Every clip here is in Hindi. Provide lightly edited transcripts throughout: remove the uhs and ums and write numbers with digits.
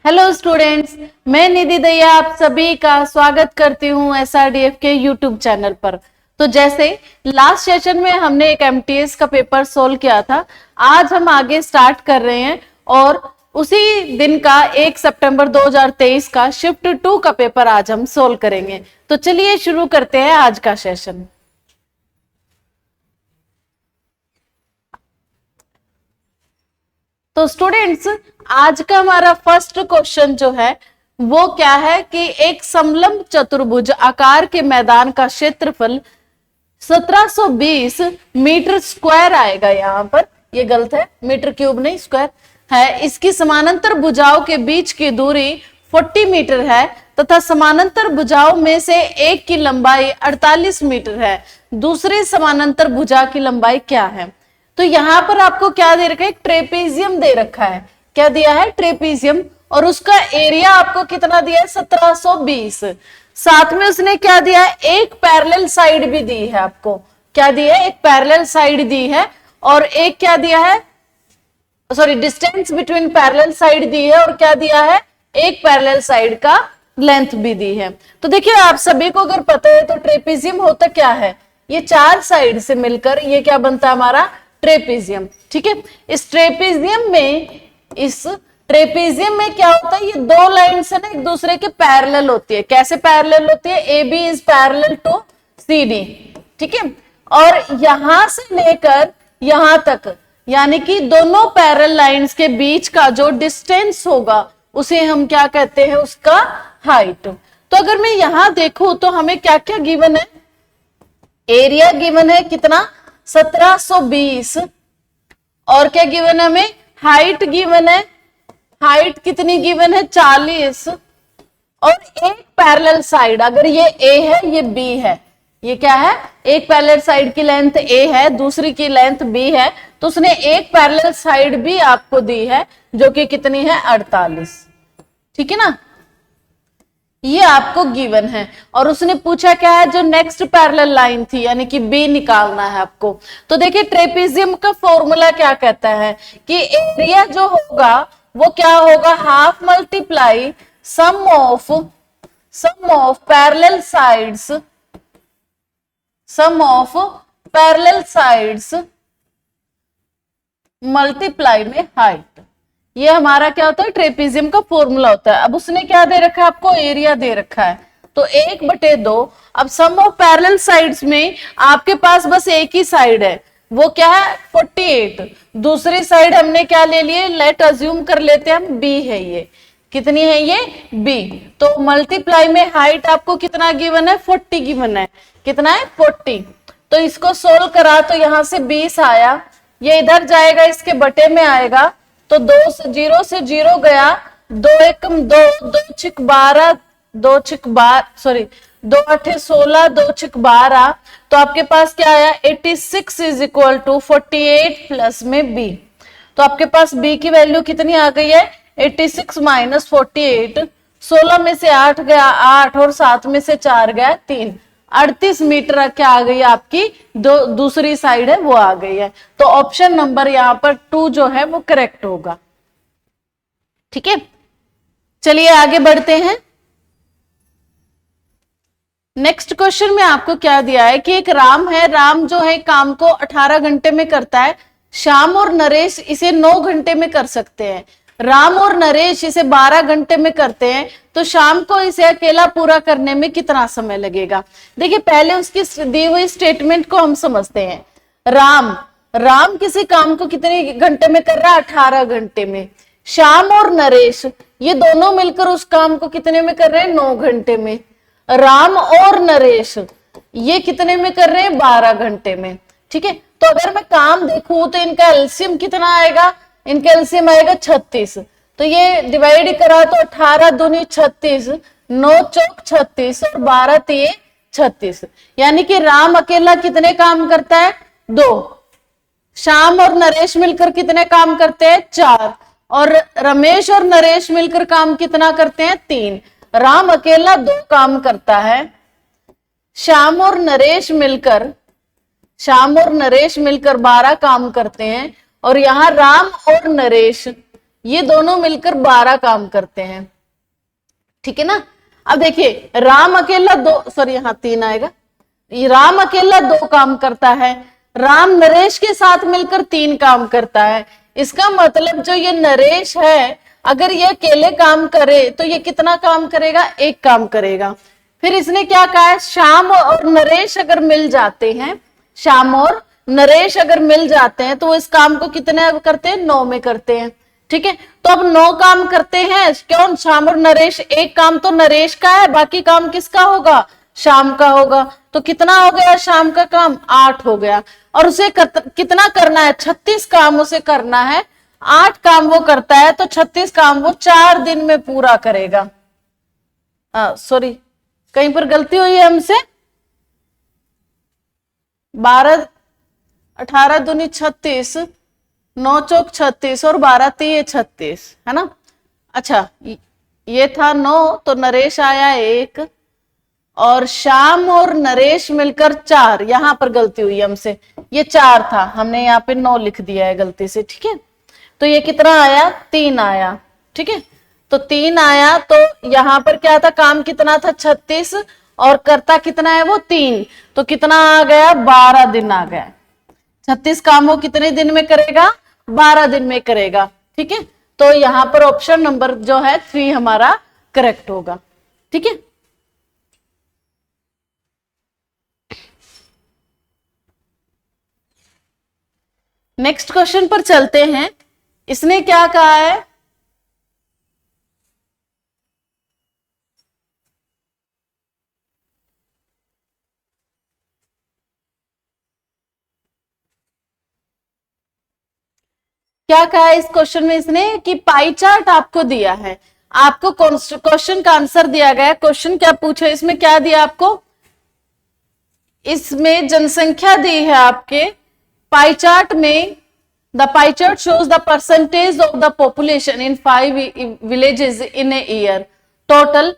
हेलो स्टूडेंट्स, मैं निधि दया आप सभी का स्वागत करती हूँ एसआरडीएफ के यूट्यूब चैनल पर। तो जैसे लास्ट सेशन में हमने एक एमटीएस का पेपर सोल्व किया था, आज हम आगे स्टार्ट कर रहे हैं और उसी दिन का 1 सितंबर 2023 का शिफ्ट 2 का पेपर आज हम सोल्व करेंगे। तो चलिए शुरू करते हैं आज का सेशन। तो स्टूडेंट्स, आज का हमारा फर्स्ट क्वेश्चन जो है वो क्या है कि एक समलंब चतुर्भुज आकार के मैदान का क्षेत्रफल 1720 मीटर स्क्वायर आएगा। यहाँ पर ये गलत है, मीटर क्यूब नहीं स्क्वायर है। इसकी समानांतर भुजाओं के बीच की दूरी 40 मीटर है तथा समानांतर भुजाओं में से एक की लंबाई 48 मीटर है। दूसरी समानांतर भुजा की लंबाई क्या है? तो यहाँ पर आपको क्या दे रखा है? ट्रेपेजियम दे रखा है। क्या दिया है? ट्रेपेजियम। और उसका एरिया आपको कितना दिया है? 1720। साथ में उसने क्या दिया है? एक पैरेलल साइड भी दी है आपको। क्या दिया है? एक पैरेलल साइड दी है और एक क्या दिया है? Sorry, distance between parallel side दी है और क्या दिया है? एक पैरेलल साइड का लेंथ भी दी है। तो देखिए, आप सभी को अगर पता है तो ट्रेपेजियम होता क्या है? ये चार साइड से मिलकर ये क्या बनता है? हमारा ट्रेपेजियम। ठीक है, इस ट्रेपेजियम में क्या होता है? ये दो लाइन्स है ना, एक दूसरे के पैरेलल होती है। कैसे पैरेलल होती है? A B is parallel to C D. ठीक है, और यहां से लेकर यहां तक, यानी कि दोनों पैरेलल लाइंस के बीच का जो डिस्टेंस होगा उसे हम क्या कहते हैं? उसका हाइट। तो अगर मैं यहां देखूं तो हमें क्या क्या गिवन है? एरिया गिवन है कितना? 1720। और क्या गिवन है हमें? हाइट गिवन है। हाइट कितनी गिवन है? 40। और एक पैरेलल साइड, अगर ये ए है ये बी है, ये क्या है? एक पैरेलल साइड की लेंथ ए है, दूसरी की लेंथ बी है, तो उसने एक पैरेलल साइड भी आपको दी है जो कि कितनी है? 48। ठीक है ना, ये आपको गिवन है। और उसने पूछा क्या है? जो नेक्स्ट पैरेलल लाइन थी यानी कि बी निकालना है आपको। तो देखिए, ट्रेपेजियम का फॉर्मूला क्या कहता है कि एरिया जो होगा वो क्या होगा? Half multiply sum of parallel sides, sum of parallel sides multiply में हाइट। ये हमारा क्या होता है? ट्रेपेजियम का फॉर्मूला होता है। अब उसने क्या दे रखा है आपको? एरिया दे रखा है, तो 1/2। अब सम ऑफ पैरेलल साइड्स में आपके पास बस एक ही साइड है, वो क्या है? 48। दूसरी साइड हमने क्या ले लिए? लेट अज्यूम कर लेते हैं हम बी है। ये कितनी है? ये बी। तो मल्टीप्लाई में हाइट आपको कितना गिवन है? 40 गिवन है। कितना है? 40। तो इसको सोल्व करा तो यहां से 20 आया, ये इधर जाएगा, इसके बटे में आएगा, तो 2 से 0 गया, 2 एकम 2, 2 छिक 12, 2 छिक 12, सॉरी 2 8 16, 2 छिक 12। तो आपके पास क्या आया? 86 इज इक्वल टू 48 प्लस में बी। तो आपके पास बी की वैल्यू कितनी आ गई है? 86 माइनस 48। 16 में से 8 गया 8 और 7 में से 4 गया 3। 38 मीटर क्या आ गई? आपकी दूसरी साइड है वो आ गई है। तो ऑप्शन नंबर यहाँ पर 2 जो है वो करेक्ट होगा। ठीक है, चलिए आगे बढ़ते हैं। नेक्स्ट क्वेश्चन में आपको क्या दिया है कि एक राम है, राम जो है काम को 18 घंटे में करता है, श्याम और नरेश इसे 9 घंटे में कर सकते हैं। राम और नरेश इसे 12 घंटे में करते हैं, तो शाम को इसे अकेला पूरा करने में कितना समय लगेगा? देखिए, पहले उसकी दी हुई स्टेटमेंट को हम समझते हैं। राम किसी काम को कितने घंटे में कर रहा है? 18 घंटे में। श्याम और नरेश ये दोनों मिलकर उस काम को कितने में कर रहे हैं? 9 घंटे में। राम और नरेश ये कितने में कर रहे हैं? 12 घंटे में। ठीक है, तो अगर मैं काम देखूं तो इनका एलसीएम कितना आएगा? इनका एलसीएम आएगा 36। तो ये डिवाइड करा तो 18 दूनी 36, 9 चौक 36 और 12 तिये 36। यानी कि राम अकेला कितने काम करता है? 2। श्याम और नरेश मिलकर कितने काम करते हैं? 4। और रमेश और नरेश मिलकर काम कितना करते हैं? 3। राम अकेला 2 काम करता है। श्याम और नरेश मिलकर 12 काम करते हैं। और यहां राम और नरेश ये दोनों मिलकर 12 काम करते हैं, ठीक है ना। अब देखिए राम अकेला दो, सॉरी यहाँ 3 आएगा, राम अकेला 2 काम करता है, राम नरेश के साथ मिलकर 3 काम करता है। इसका मतलब जो ये नरेश है अगर ये अकेले काम करे तो ये कितना काम करेगा, 1 काम करेगा। फिर इसने क्या कहा है, श्याम और नरेश अगर मिल जाते हैं, श्याम और नरेश अगर मिल जाते हैं तो वो इस काम को कितने करते हैं, 9 में करते हैं, ठीक है। तो अब 9 काम करते हैं, क्यों, श्याम और नरेश, 1 काम तो नरेश का है, बाकी काम किसका होगा, शाम का होगा। तो कितना हो गया शाम का काम, 8 हो गया। और उसे कितना करना है, 36 काम उसे करना है, 8 काम वो करता है तो 36 काम वो 4 दिन में पूरा करेगा। सॉरी कहीं पर गलती हुई है हमसे, 12 18 दूनी 36, 9 चौक 36 और 12 3 36, है ना। अच्छा ये था 9, तो नरेश आया 1 और श्याम और नरेश मिलकर 4, यहां पर गलती हुई हमसे, ये 4 था, हमने यहाँ पे 9 लिख दिया है गलती से, ठीक है। तो ये कितना आया, 3 आया, ठीक है। तो 3 आया, तो यहां पर क्या था, काम कितना था 36 और करता कितना है वो 3, तो कितना आ गया, 12 दिन आ गया। 36 काम वो कितने दिन में करेगा, 12 दिन में करेगा, ठीक है। तो यहां पर ऑप्शन नंबर जो है 3 हमारा करेक्ट होगा, ठीक है। नेक्स्ट क्वेश्चन पर चलते हैं। इसने क्या कहा है, क्या कहा है इस क्वेश्चन में इसने कि पाई चार्ट आपको दिया है, आपको क्वेश्चन का आंसर दिया गया है। क्वेश्चन क्या पूछे, इसमें क्या दिया आपको, इसमें जनसंख्या दी है आपके पाई चार्ट में, the pie chart shows the percentage of the population in 5 villages in a year total.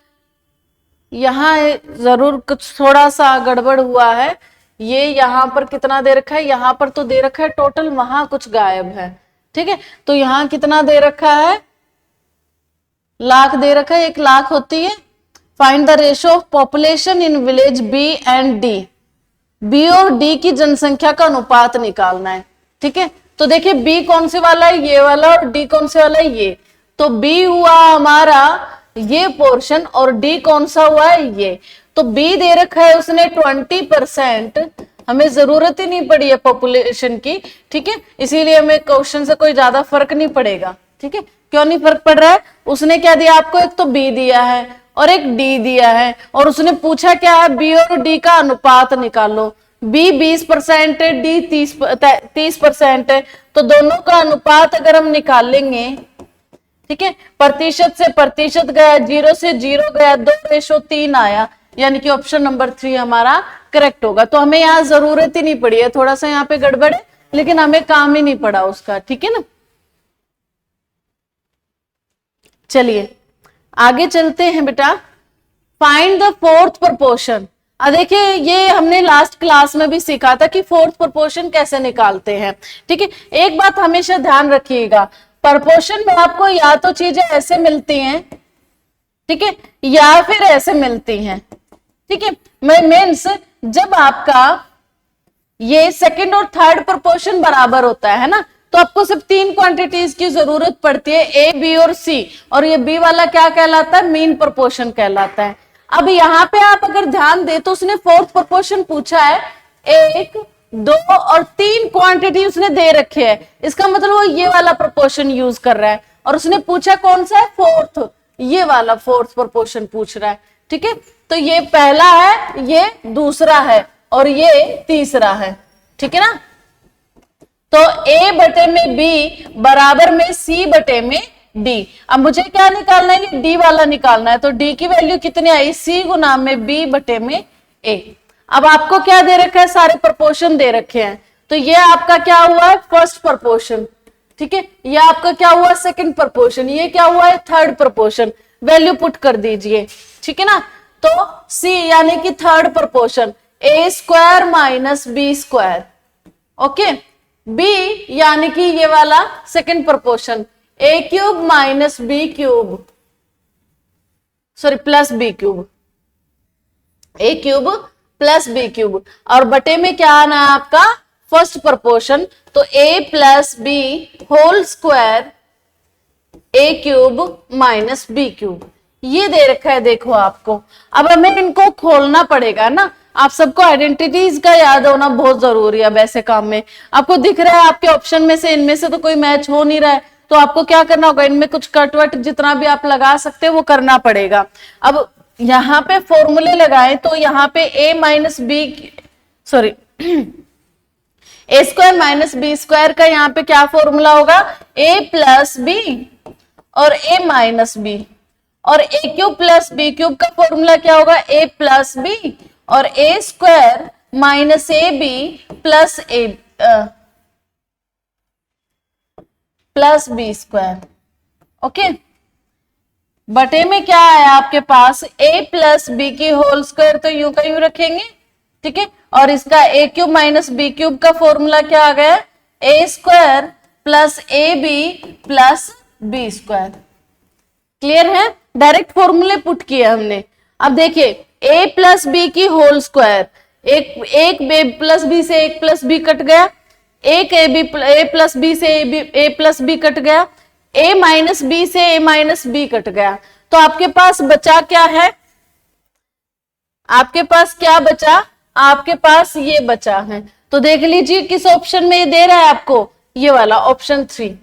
यहां जरूर कुछ थोड़ा सा गड़बड़ हुआ है, ये यहां पर कितना दे रखा है, यहां पर तो दे रखा है टोटल, वहां कुछ गायब है, ठीक है। तो यहां कितना दे रखा है, लाख दे रखा है, 1 लाख होती है। Find the ratio of population in village B and D, B और डी की जनसंख्या का अनुपात निकालना है, ठीक है। तो देखिए बी कौन से वाला है, ये वाला, और डी कौन से वाला है, ये। तो बी हुआ हमारा ये पोर्शन और डी कौन सा हुआ है, ये। तो बी दे रखा है उसने 20%, हमें जरूरत ही नहीं पड़ी है पॉपुलेशन की, ठीक है, इसीलिए हमें क्वेश्चन से कोई ज्यादा फर्क नहीं पड़ेगा, ठीक है। क्यों नहीं फर्क पड़ रहा है, उसने क्या दिया आपको, एक तो बी दिया है और एक डी दिया है, और उसने पूछा क्या है, बी और डी का अनुपात निकालो। बी 20% है, डी 30% है, तो दोनों का अनुपात अगर हम निकालेंगे, ठीक है, प्रतिशत से प्रतिशत गया, 0 से 0 गया, 2:3 आया, यानी कि ऑप्शन नंबर 3 हमारा करेक्ट होगा। तो हमें यहाँ जरूरत ही नहीं पड़ी है, थोड़ा सा यहाँ पे गड़बड़ है लेकिन हमें काम ही नहीं पड़ा उसका, ठीक है ना। चलिए आगे चलते हैं बेटा। Find the 4th proportion. अब देखिए ये हमने लास्ट क्लास में भी सीखा था कि 4th प्रोपोर्शन कैसे निकालते हैं, ठीक है। एक बात हमेशा ध्यान रखिएगा, प्रोपोर्शन में आपको या तो चीजें ऐसे मिलती हैं, ठीक है, या फिर ऐसे मिलती हैं, ठीक है। मीन्स जब आपका ये सेकंड और थर्ड प्रोपोर्शन बराबर होता है ना, तो आपको सिर्फ 3 क्वांटिटीज की जरूरत पड़ती है, ए, बी और सी, और ये बी वाला क्या कहलाता है, मीन प्रोपोर्शन कहलाता है। अब यहाँ पे आप अगर ध्यान दे तो उसने 4th प्रोपोर्शन पूछा है, 1, 2 और 3 क्वांटिटी उसने दे रखे है, इसका मतलब वो ये वाला प्रोपोर्शन यूज कर रहा है, और उसने पूछा कौन सा है, 4th, ये वाला 4th प्रोपोर्शन पूछ रहा है, ठीक है। तो ये पहला है, ये दूसरा है और ये तीसरा है, ठीक है ना। तो A बटे में B बराबर में C बटे में D। अब मुझे क्या निकालना है, ये D वाला निकालना है, तो D की वैल्यू कितनी आई, C गुना में B बटे में A। अब आपको क्या दे रखा है, सारे प्रोपोर्शन दे रखे हैं, तो ये आपका क्या हुआ है, फर्स्ट प्रोपोर्शन, ठीक है, ये आपका क्या हुआ, सेकंड प्रोपोर्शन, ये क्या हुआ है, थर्ड प्रोपोर्शन। वैल्यू पुट कर दीजिए, ठीक है ना। तो C यानी कि third proportion, A² minus B², okay. B यानी कि ये वाला second proportion, A cube minus B cube, sorry plus B cube, A cube plus B cube, और बटे में क्या आना है आपका फर्स्ट प्रोपोर्शन, तो ए प्लस बी होल स्क्वायर ए क्यूब माइनस बी क्यूब, ये दे रखा है देखो आपको। अब हमें इनको खोलना पड़ेगा ना, आप सबको आइडेंटिटीज का याद होना बहुत जरूरी है वैसे काम में। आपको दिख रहा है आपके ऑप्शन में से इनमें से तो कोई मैच हो नहीं रहा है, तो आपको क्या करना होगा, इनमें कुछ कट वट जितना भी आप लगा सकते हो वो करना पड़ेगा। अब यहाँ पे फॉर्मूले लगाए तो यहाँ पे ए माइनस बी, सॉरी ए स्क्वायर माइनस बी स्क्वायर का यहाँ पे क्या फॉर्मूला होगा, ए प्लस बी और ए माइनस बी, और A cube plus B cube का फॉर्मूला क्या होगा, ए प्लस बी और A square minus A B plus B square. Okay, बटे में क्या है आपके पास, ए प्लस बी की होल स्क्वायर तो यूं का यूं रखेंगे, ठीक है, और इसका A cube minus B cube का फॉर्मूला क्या आ गया, A square plus A B plus B square. Clear है, डायरेक्ट फॉर्मूले पुट किए हमने। अब देखिए a प्लस बी की होल स्क्वायर, एक ए प्लस बी से एक प्लस बी कट गया, एक ए प्लस बी से ए प्लस बी कट गया, a माइनस बी से a माइनस बी कट गया, तो आपके पास बचा क्या है, आपके पास क्या बचा, आपके पास ये बचा है। तो देख लीजिए किस ऑप्शन में ये दे रहा है आपको, ये वाला option 3,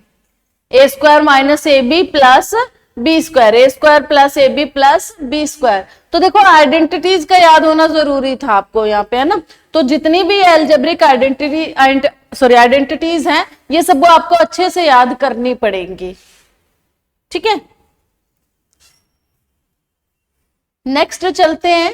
A square minus A B plus B square, A square plus A B plus B square. तो देखो आइडेंटिटीज का याद होना जरूरी था आपको यहाँ पे, है ना। तो जितनी भी एल्जेब्रिक आइडेंटिटीज हैं ये सब आपको अच्छे से याद करनी पड़ेंगी, ठीक है। नेक्स्ट चलते हैं,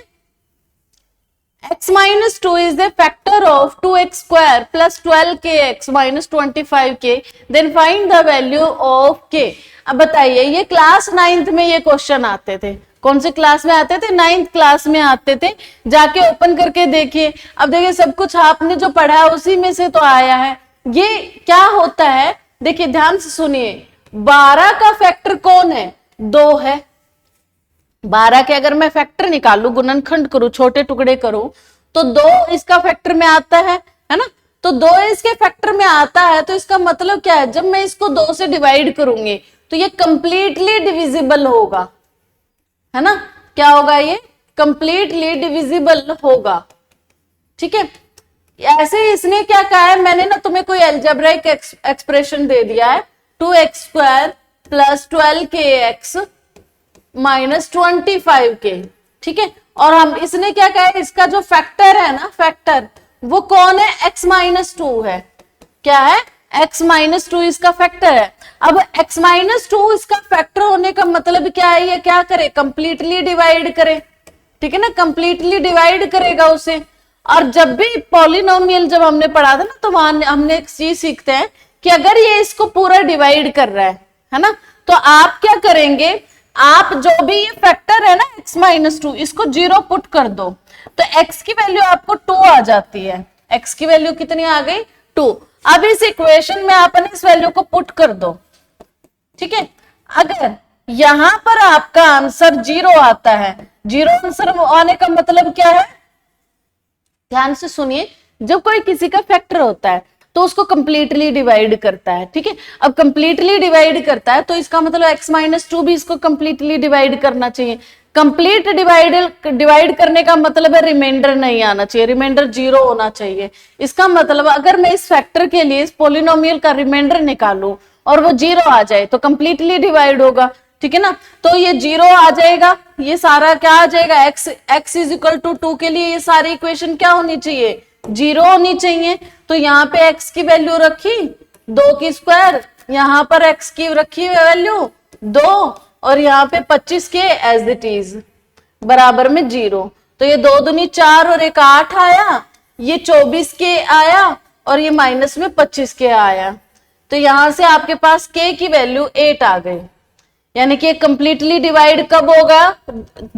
x minus 2 is the factor of 2x square plus 12kx minus 25k, then find the value of k। अब बताइए, ये क्लास 9th में ये क्वेश्चन आते थे, कौन से क्लास में आते थे, 9th क्लास में आते थे। जाके ओपन करके देखिए, अब देखिए सब कुछ आपने जो पढ़ा है उसी में से तो आया है। ये क्या होता है, देखिए ध्यान से सुनिए, 12 का फैक्टर कौन है, 2 है। 12 के अगर मैं फैक्टर निकालू, गुणनखंड करूं, छोटे टुकड़े करूं, तो 2 इसका फैक्टर में आता है ना। तो 2 इसके फैक्टर में आता है, तो इसका मतलब क्या है, जब मैं इसको 2 से डिवाइड करूंगी तो ये कंप्लीटली डिविजिबल होगा, है ना। क्या होगा, ये कंप्लीटली डिविजिबल होगा, ठीक है। ऐसे ही इसने क्या कहा है, मैंने ना तुम्हें कोई अलजेब्राइक एक्सप्रेशन दे दिया है, 2x square plus 12kx minus 25k, ठीक है। और हम इसने क्या कहा है, इसका जो फैक्टर है ना, फैक्टर वो कौन है, x माइनस 2 है। क्या है, x माइनस 2 इसका फैक्टर है। अब x माइनस 2 इसका फैक्टर होने का मतलब क्या है, ये क्या करे, कंप्लीटली डिवाइड करे, ठीक है ना, कंप्लीटली डिवाइड करेगा उसे। और जब भी पॉलिनोमियल जब हमने पढ़ा था ना, तो वहां हमने एक चीज सीखते हैं कि अगर ये इसको पूरा डिवाइड कर रहा है ना, तो आप क्या करेंगे, आप जो भी ये फैक्टर है ना x माइनस 2, इसको 0 पुट कर दो, तो x की वैल्यू आपको 2 आ जाती है। x की वैल्यू कितनी आ गई, 2। अब इस इक्वेशन में आपने इस वैल्यू को पुट कर दो, ठीक है। अगर यहां पर आपका आंसर 0 आता है, 0 आंसर आने का मतलब क्या है, ध्यान से सुनिए, जब कोई किसी का फैक्टर होता है तो उसको कंप्लीटली डिवाइड करता है, ठीक है। अब कंप्लीटली डिवाइड करता है तो इसका मतलब x माइनस 2 भी इसको कंप्लीटली डिवाइड करना चाहिए। कंप्लीट डिवाइड करने का मतलब है रिमाइंडर नहीं आना चाहिए, रिमाइंडर 0 होना चाहिए। इसका मतलब अगर मैं इस फैक्टर के लिए इस पॉलिनोमियल का रिमाइंडर निकालूं और वो 0 आ जाए तो कंप्लीटली डिवाइड होगा, ठीक है ना। तो ये 0 आ जाएगा, ये सारा क्या आ जाएगा, x इज इक्वल टू 2 के लिए ये सारी इक्वेशन क्या होनी चाहिए, 0 होनी चाहिए। तो यहाँ पे x की वैल्यू रखी 2 की स्क्वायर, यहाँ पर x की रखी वैल्यू 2, और यहाँ पे 25k एज इट इज बराबर में 0। तो ये 2 दूनी 4 और 1 8 आया, ये 24k आया, और ये माइनस में 25k आया। तो यहां से आपके पास k की वैल्यू 8 आ गई, यानी कि कंप्लीटली डिवाइड कब होगा,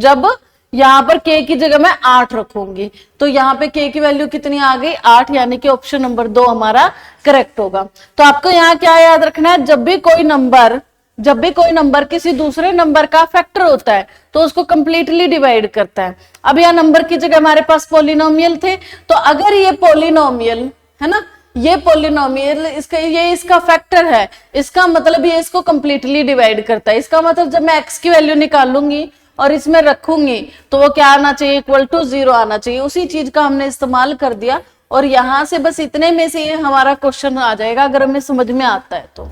जब यहां पर k की जगह मैं 8 रखूंगी। तो यहाँ पे k की वैल्यू कितनी आ गई, 8, यानी कि ऑप्शन नंबर 2 हमारा करेक्ट होगा। तो आपको यहाँ क्या याद रखना है, जब भी कोई नंबर जब भी कोई नंबर किसी दूसरे नंबर का फैक्टर होता है तो उसको कंप्लीटली डिवाइड करता है। अब यहाँ नंबर की जगह हमारे पास पॉलिनोमियल थे, तो अगर ये पॉलिनोमियल है ना, ये पॉलिनोमियल इसका फैक्टर है, इसका मतलब ये इसको कंप्लीटली डिवाइड करता है। इसका मतलब जब मैं x की वैल्यू निकालूंगी और इसमें रखूंगी तो वो क्या आना चाहिए, इक्वल टू 0 आना चाहिए। उसी चीज का हमने इस्तेमाल कर दिया और यहां से बस इतने में से ये हमारा क्वेश्चन आ जाएगा अगर हमें समझ में आता है तो।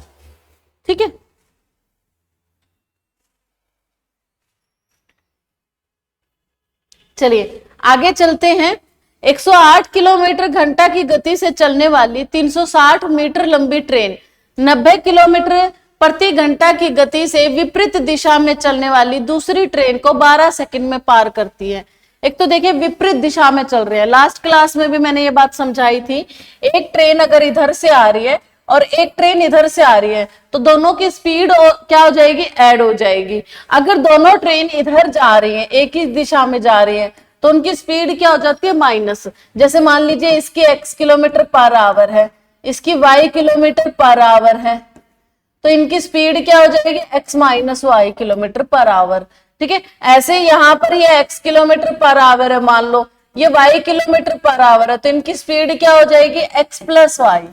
ठीक है, चलिए आगे चलते हैं। 108 किलोमीटर घंटा की गति से चलने वाली 360 मीटर लंबी ट्रेन 90 किलोमीटर प्रति घंटा की गति से विपरीत दिशा में चलने वाली दूसरी ट्रेन को 12 सेकंड में पार करती है। एक तो देखिए विपरीत दिशा में चल रहे हैं, लास्ट क्लास में भी मैंने ये बात समझाई थी। एक ट्रेन अगर इधर से आ रही है और एक ट्रेन इधर से आ रही है तो दोनों की स्पीड क्या हो जाएगी, ऐड हो जाएगी। अगर दोनों ट्रेन इधर जा रही है, एक ही दिशा में जा रही है, तो उनकी स्पीड क्या हो जाती है, माइनस। जैसे मान लीजिए इसकी x किलोमीटर पर आवर है, इसकी y किलोमीटर पर आवर है, तो इनकी स्पीड क्या हो जाएगी, x minus Y kilometre per hour. ठीक है, ऐसे यहाँ पर ये x किलोमीटर पर आवर है, मान लो ये y किलोमीटर पर आवर है, तो इनकी स्पीड क्या हो जाएगी, x प्लस वाई।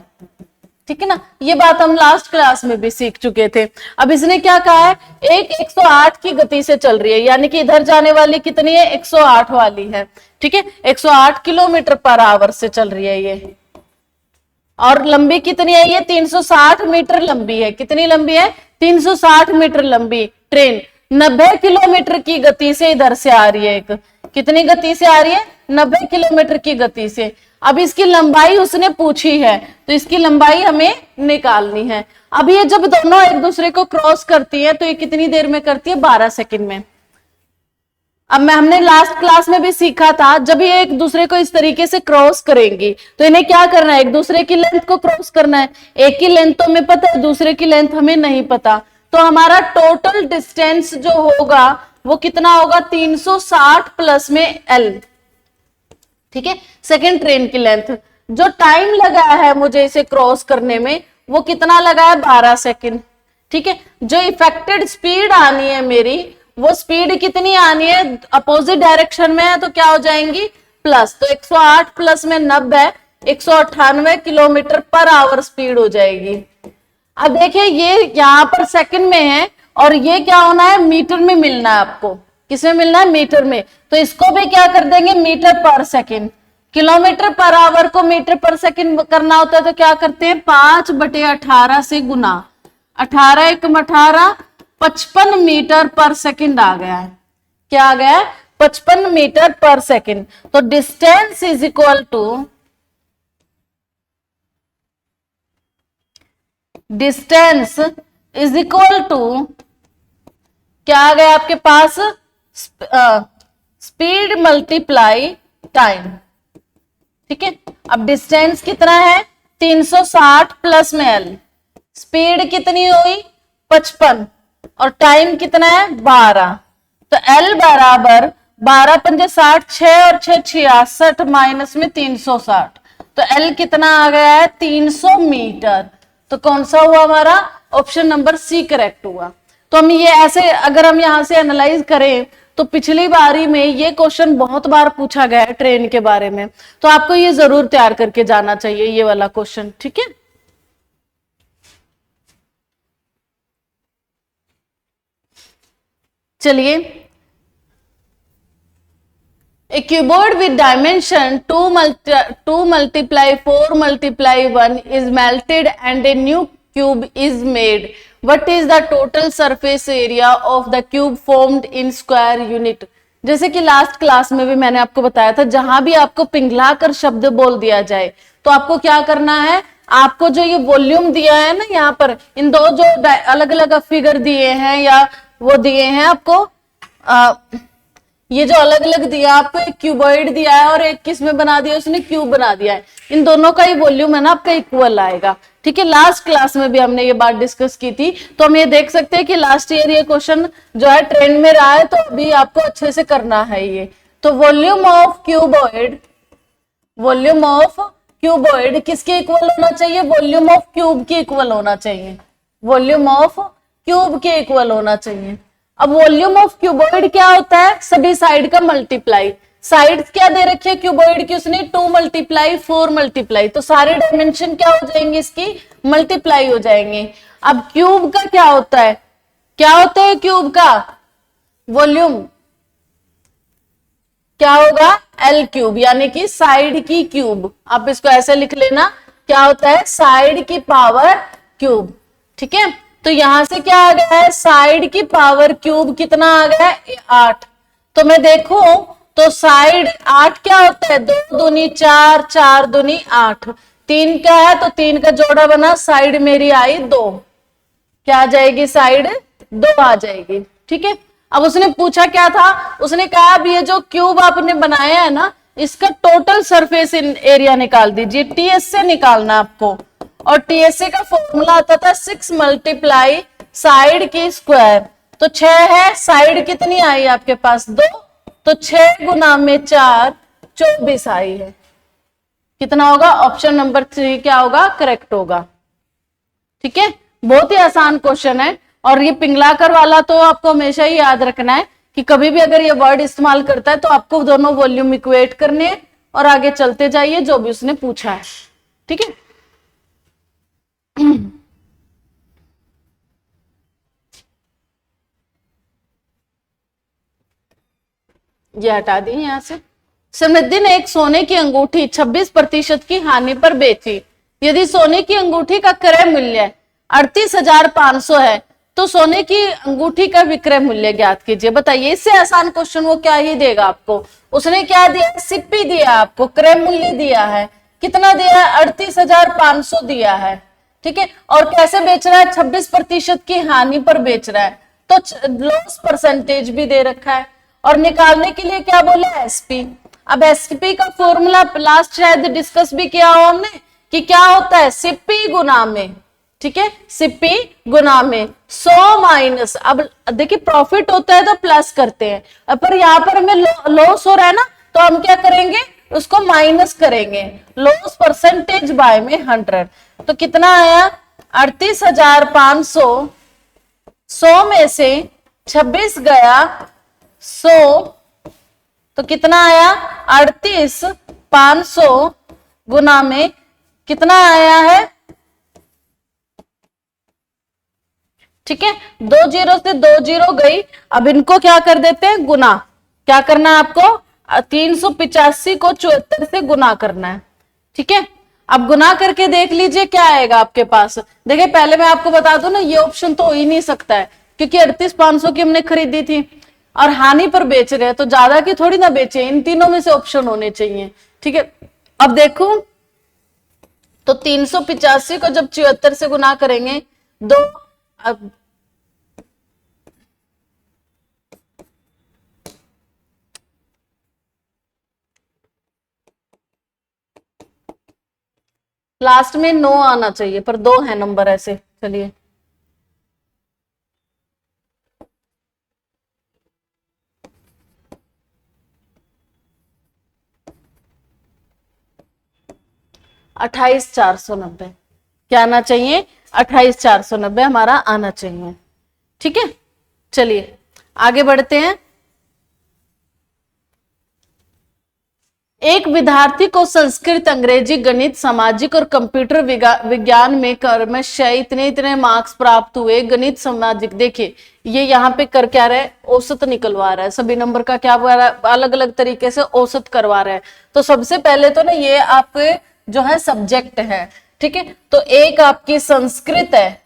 ठीक है ना, ये बात हम लास्ट क्लास में भी सीख चुके थे। अब इसने क्या कहा है, एक 108 की गति से चल रही है, यानी कि इधर जाने वाली कितनी है, 108 वाली है। ठीक है, 108 किलोमीटर पर आवर से चल रही है ये, और लंबी कितनी है, ये 360 मीटर लंबी है। कितनी लंबी है, 360 मीटर लंबी ट्रेन 90 किलोमीटर की गति से इधर से आ रही है। एक कितनी गति से आ रही है, 90 किलोमीटर की गति से। अब इसकी लंबाई उसने पूछी है, तो इसकी लंबाई हमें निकालनी है। अब ये जब दोनों एक दूसरे को क्रॉस करती है तो ये कितनी देर में करती है, 12 सेकंड में। अब हमने लास्ट क्लास में भी सीखा था, जब ये एक दूसरे को इस तरीके से क्रॉस करेंगी तो इन्हें क्या करना है, एक दूसरे की लेंथ को क्रॉस करना है। एक की लेंथ तो हमें पता है, दूसरे की लेंथ हमें नहीं पता, तो हमारा टोटल डिस्टेंस जो होगा वो कितना होगा, 360 प्लस में l। ठीक है, सेकेंड ट्रेन की लेंथ। जो टाइम लगा है मुझे इसे क्रॉस करने में वो कितना लगा है, 12 सेकंड। ठीक है, जो इफेक्टेड स्पीड आनी है मेरी, वो स्पीड कितनी आनी है, अपोजिट डायरेक्शन में है तो क्या हो जाएंगी, प्लस। तो 108 प्लस में 90, 198 किलोमीटर पर आवर स्पीड हो जाएगी। अब देखिए ये यहाँ पर सेकंड में है और ये क्या होना है, मीटर में मिलना है आपको। किसमें मिलना है, मीटर में। तो इसको भी क्या कर देंगे, metre per second. Kilometre per our को मीटर पर सेकंड करना होता है तो क्या करते हैं, 5/18 से गुना। 18 × 18 55 मीटर पर सेकंड आ गया है। क्या आ गया है, 55 मीटर पर सेकंड। तो distance is equal to, distance is equal to क्या आ गया आपके पास, स्पीड मल्टीप्लाई टाइम। ठीक है, अब डिस्टेंस कितना है, 360 प्लस में l, स्पीड कितनी हुई 55 और टाइम कितना है 12। तो l बराबर 12 पंजे 60, 6 और 6 66 माइनस में 360, तो l कितना आ गया है 300 मीटर। तो कौन सा हुआ हमारा, ऑप्शन नंबर सी करेक्ट हुआ। तो हम ये ऐसे अगर हम यहां से एनालाइज करें तो पिछली बारी में ये क्वेश्चन बहुत बार पूछा गया है ट्रेन के बारे में, तो आपको ये जरूर तैयार करके जाना चाहिए ये वाला क्वेश्चन। ठीक है, चलिए। A cuboid with dimension 2 multiply 4 multiply 1 is melted and a new cube is made. What is the total surface area of the cube formed in square unit? जैसे कि लास्ट क्लास में भी मैंने आपको बताया था, जहां भी आपको पिघला कर शब्द बोल दिया जाए तो आपको क्या करना है, आपको जो ये वॉल्यूम दिया है ना, यहाँ पर इन दो जो अलग अलग फिगर दिए हैं या वो दिए हैं आपको, ये जो अलग अलग दिया आपको, एक क्यूबॉइड दिया है और एक किस में बना दिया, उसने क्यूब बना दिया है। इन दोनों का ही वॉल्यूम है ना आपका इक्वल आएगा। ठीक है, लास्ट क्लास में भी हमने ये बात डिस्कस की थी, तो हम ये देख सकते हैं कि लास्ट ईयर ये क्वेश्चन जो है ट्रेंड में रहा है, तो अभी आपको अच्छे से करना है ये। तो volume of cuboid, volume of cuboid किसके इक्वल होना चाहिए, वॉल्यूम ऑफ क्यूब के इक्वल होना चाहिए। वॉल्यूम ऑफ क्यूब के इक्वल होना चाहिए। अब वॉल्यूम ऑफ क्यूबॉइड क्या होता है, सभी साइड का मल्टीप्लाई। साइड क्या दे रखी है क्यूबॉइड की, उसने 2 मल्टीप्लाई 4 मल्टीप्लाई, तो सारे डायमेंशन क्या हो जाएंगे इसकी, मल्टीप्लाई हो जाएंगे। अब क्यूब का क्या होता है, क्या होता है क्यूब का वॉल्यूम, क्या होगा एल क्यूब, यानी कि साइड की क्यूब। आप इसको ऐसे लिख लेना, क्या होता है साइड की पावर क्यूब। ठीक है, तो यहां से क्या आ गया है, साइड की पावर क्यूब कितना आ गया है 8। तो मैं देखूं तो साइड 8 क्या होता है, 2 दूनी 4, 4 दूनी 8, 3 क्या है तो 3 का जोड़ा बना, साइड मेरी आई 2, क्या आ जाएगी साइड 2 आ जाएगी। ठीक है, अब उसने पूछा क्या था, उसने कहा अब ये जो क्यूब आपने बनाया है ना, इसका टोटल सरफेस एरिया निकाल दीजिए, टीएस से निकालना आपको। और टीएसए का फॉर्मूला आता था 6 मल्टीप्लाई साइड की स्क्वायर, तो 6 है, साइड कितनी आई आपके पास 2, तो 6 गुना में 4 24 आई है। कितना होगा, ऑप्शन नंबर 3 क्या होगा, करेक्ट होगा। ठीक है, बहुत ही आसान क्वेश्चन है। और ये पिंगलाकर वाला तो आपको हमेशा ही याद रखना है कि कभी भी अगर ये वर्ड इस्तेमाल करता है तो आपको दोनों वॉल्यूम इक्वेट करने हैं और आगे चलते जाइए जो भी उसने पूछा है। ठीक है, ये हटा दी यहां से। समृद्धि ने एक सोने की अंगूठी 26% की हानि पर बेची। यदि सोने की अंगूठी का क्रय मूल्य 38,500 है तो सोने की अंगूठी का विक्रय मूल्य ज्ञात कीजिए। बताइए, इससे आसान क्वेश्चन वो क्या ही देगा आपको। उसने क्या दिया, सिप्पी दिया आपको, क्रय मूल्य दिया है, कितना दिया है 38,500 दिया है। ठीक है, और कैसे बेच रहा है, 26% की हानि पर बेच रहा है, तो लॉस परसेंटेज भी दे रखा है। और निकालने के लिए क्या बोला, एसपी। अब एसपी का फॉर्मूला लास्ट शायद डिस्कस भी किया हो हमने कि क्या होता है, सिप्पी गुना में। ठीक है, सिप्पी गुना में 100 माइनस, अब देखिए प्रॉफिट होता है तो प्लस करते हैं, पर यहाँ पर हमें लॉस हो रहा है ना, तो हम क्या करेंगे, उसको माइनस करेंगे, लॉस परसेंटेज बाय में 100। तो कितना आया 38,500, 100 में से 26 गया 100, तो कितना आया 38,500 गुना में कितना आया है। ठीक है, 2 जीरो से 2 जीरो गई, अब इनको क्या कर देते हैं गुना। क्या करना है आपको, 385 को 74 से गुना करना है। ठीक है, अब गुना करके देख लीजिए क्या आएगा आपके पास। देखिए पहले मैं आपको बता दूं ना, ये ऑप्शन तो हो ही नहीं सकता है क्योंकि 38,500 की हमने खरीदी थी और हानि पर बेच रहे हैं, तो ज्यादा की थोड़ी ना बेचे, इन तीनों में से ऑप्शन होने चाहिए। ठीक है, अब देखो तो 385 को जब 74 से गुना करेंगे, दो अब लास्ट में 9 आना चाहिए, पर 2 है नंबर ऐसे। चलिए अट्ठाईस 490 क्या आना चाहिए, 28,490 हमारा आना चाहिए। ठीक है, चलिए आगे बढ़ते हैं। एक विद्यार्थी को संस्कृत, अंग्रेजी, गणित, सामाजिक और कंप्यूटर विज्ञान में क्रमशः इतने मार्क्स प्राप्त हुए। गणित, सामाजिक, देखिए ये यहाँ पे कर क्या रहा है, औसत निकलवा रहा है, सभी नंबर का क्या अलग अलग तरीके से औसत करवा रहा है। तो सबसे पहले तो ना ये आपके जो है सब्जेक्ट है। ठीक है, तो एक आपकी संस्कृत है,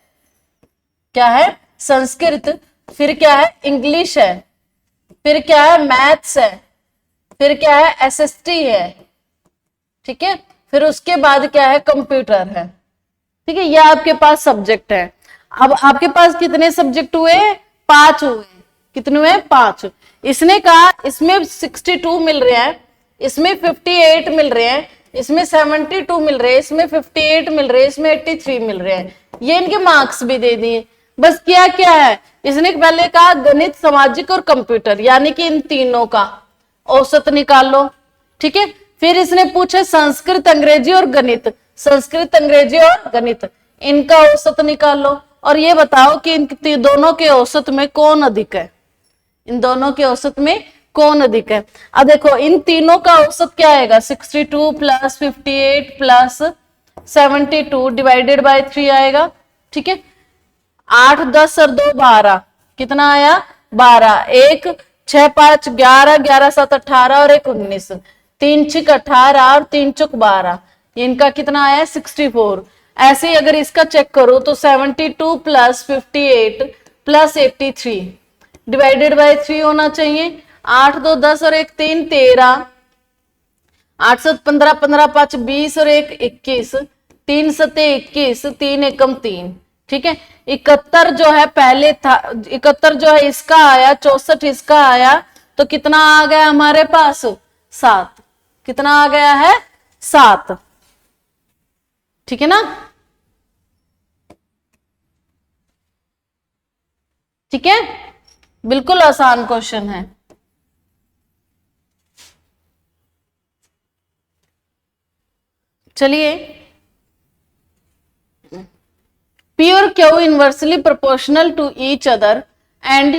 क्या है संस्कृत, फिर क्या है इंग्लिश है, फिर क्या है मैथ्स है, फिर क्या है एसएसटी है। ठीक है, फिर उसके बाद क्या है कंप्यूटर है। ठीक है, ये आपके पास सब्जेक्ट है। अब आपके पास कितने सब्जेक्ट हुए, 5 हुए। कितने हुए, 5। इसने कहा इसमें 62 मिल रहे हैं, इसमें 58 मिल रहे हैं, इसमें 72 मिल रहे हैं, इसमें 58 मिल रहे हैं, इसमें 83 मिल रहे हैं। ये इनके मार्क्स भी दे दिए। बस किया क्या है, इसने पहले कहा गणित, सामाजिक और कंप्यूटर, यानी कि इन तीनों का औसत निकाल लो। ठीक है, फिर इसने पूछे संस्कृत, अंग्रेजी और गणित, संस्कृत, अंग्रेजी और गणित, इनका औसत निकाल लो। और ये बताओ कि इन दोनों के औसत में कौन अधिक है, इन दोनों के औसत में कौन अधिक है। अब देखो इन तीनों का औसत क्या आएगा, 62 प्लस 58 प्लस 72 डिवाइडेड बाय 3 आएगा। ठीक है, 8 10 और 2 12, कितना आया 12, 1 6 5 11, 11 7 18 और 1 19, 3 6 18 और 3 चौक 12, इनका कितना आया 64। ऐसे ही अगर इसका चेक करो तो 72 प्लस 58 प्लस 83 डिवाइडेड बाय 3 होना चाहिए। 8 2 10 और 1 3 13, 8 7 15 15 5 20 और 1 21, 3 7 21, 3 एकम 3। ठीक है, 71 जो है पहले था, 71 जो है इसका आया, 64 इसका आया, तो कितना आ गया हमारे पास 7, कितना आ गया है 7। ठीक है ना, ठीक है, बिल्कुल आसान क्वेश्चन है। चलिए, P और Q inversely proportional to each other and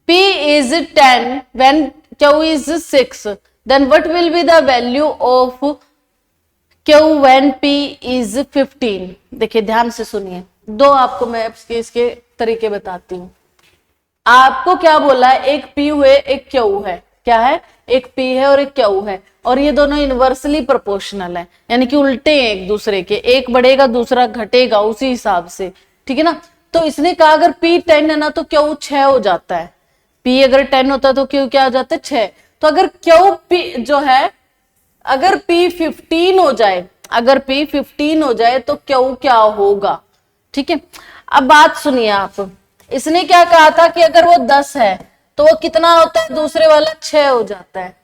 P is 10 when Q is 6, then what will be the value of Q when P is 15? देखिए ध्यान से सुनिए, दो आपको मैं इसके तरीके बताती हूँ। आपको क्या बोला है, एक P हुए एक Q है, क्या है, एक P है और एक Q है, और ये दोनों इनवर्सली प्रोपोर्शनल है, यानी कि उल्टे हैं एक दूसरे के, एक बढ़ेगा दूसरा घटेगा उसी हिसाब से। ठीक है ना, तो इसने कहा अगर P 10 है ना तो Q 6 हो जाता है, P अगर 10 होता है तो Q क्या हो जाता है 6। तो अगर Q P जो है, अगर P 15 हो जाए, अगर P 15 हो जाए तो Q क्या होगा। ठीक है, अब बात सुनिए आप, इसने क्या कहा था कि अगर वो 10 है तो वो कितना होता है, दूसरे वाला 6 हो जाता है,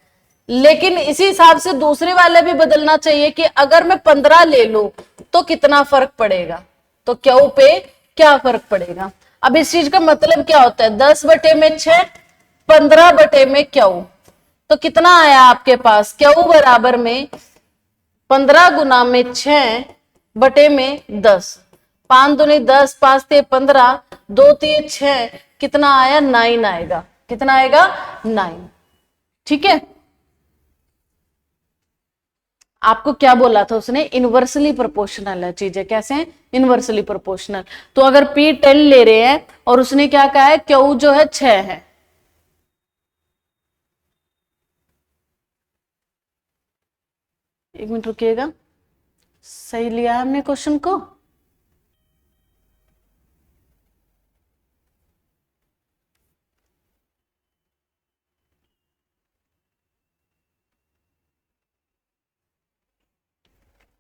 लेकिन इसी हिसाब से दूसरे वाले भी बदलना चाहिए कि अगर मैं 15 ले लूं तो कितना फर्क पड़ेगा, तो Q पे क्या फर्क पड़ेगा। अब इस चीज का मतलब क्या होता है, 10 बटे में 6, 15 बटे में Q, तो कितना आया आपके पास, Q बराबर में 15 गुना में 6 बटे में 10, 5 दूनी 10, 5 ते 15, 2 3 6, कितना आया 9 आएगा, कितना आएगा 9। ठीक है, आपको क्या बोला था उसने, इनवर्सली प्रोपोर्शनल है चीजें, कैसे हैं, इनवर्सली प्रोपोर्शनल। तो अगर P 10 ले रहे हैं और उसने क्या कहा है, Q जो है 6 है, एक मिनट रुकिएगा, सही लिया है हमने क्वेश्चन को।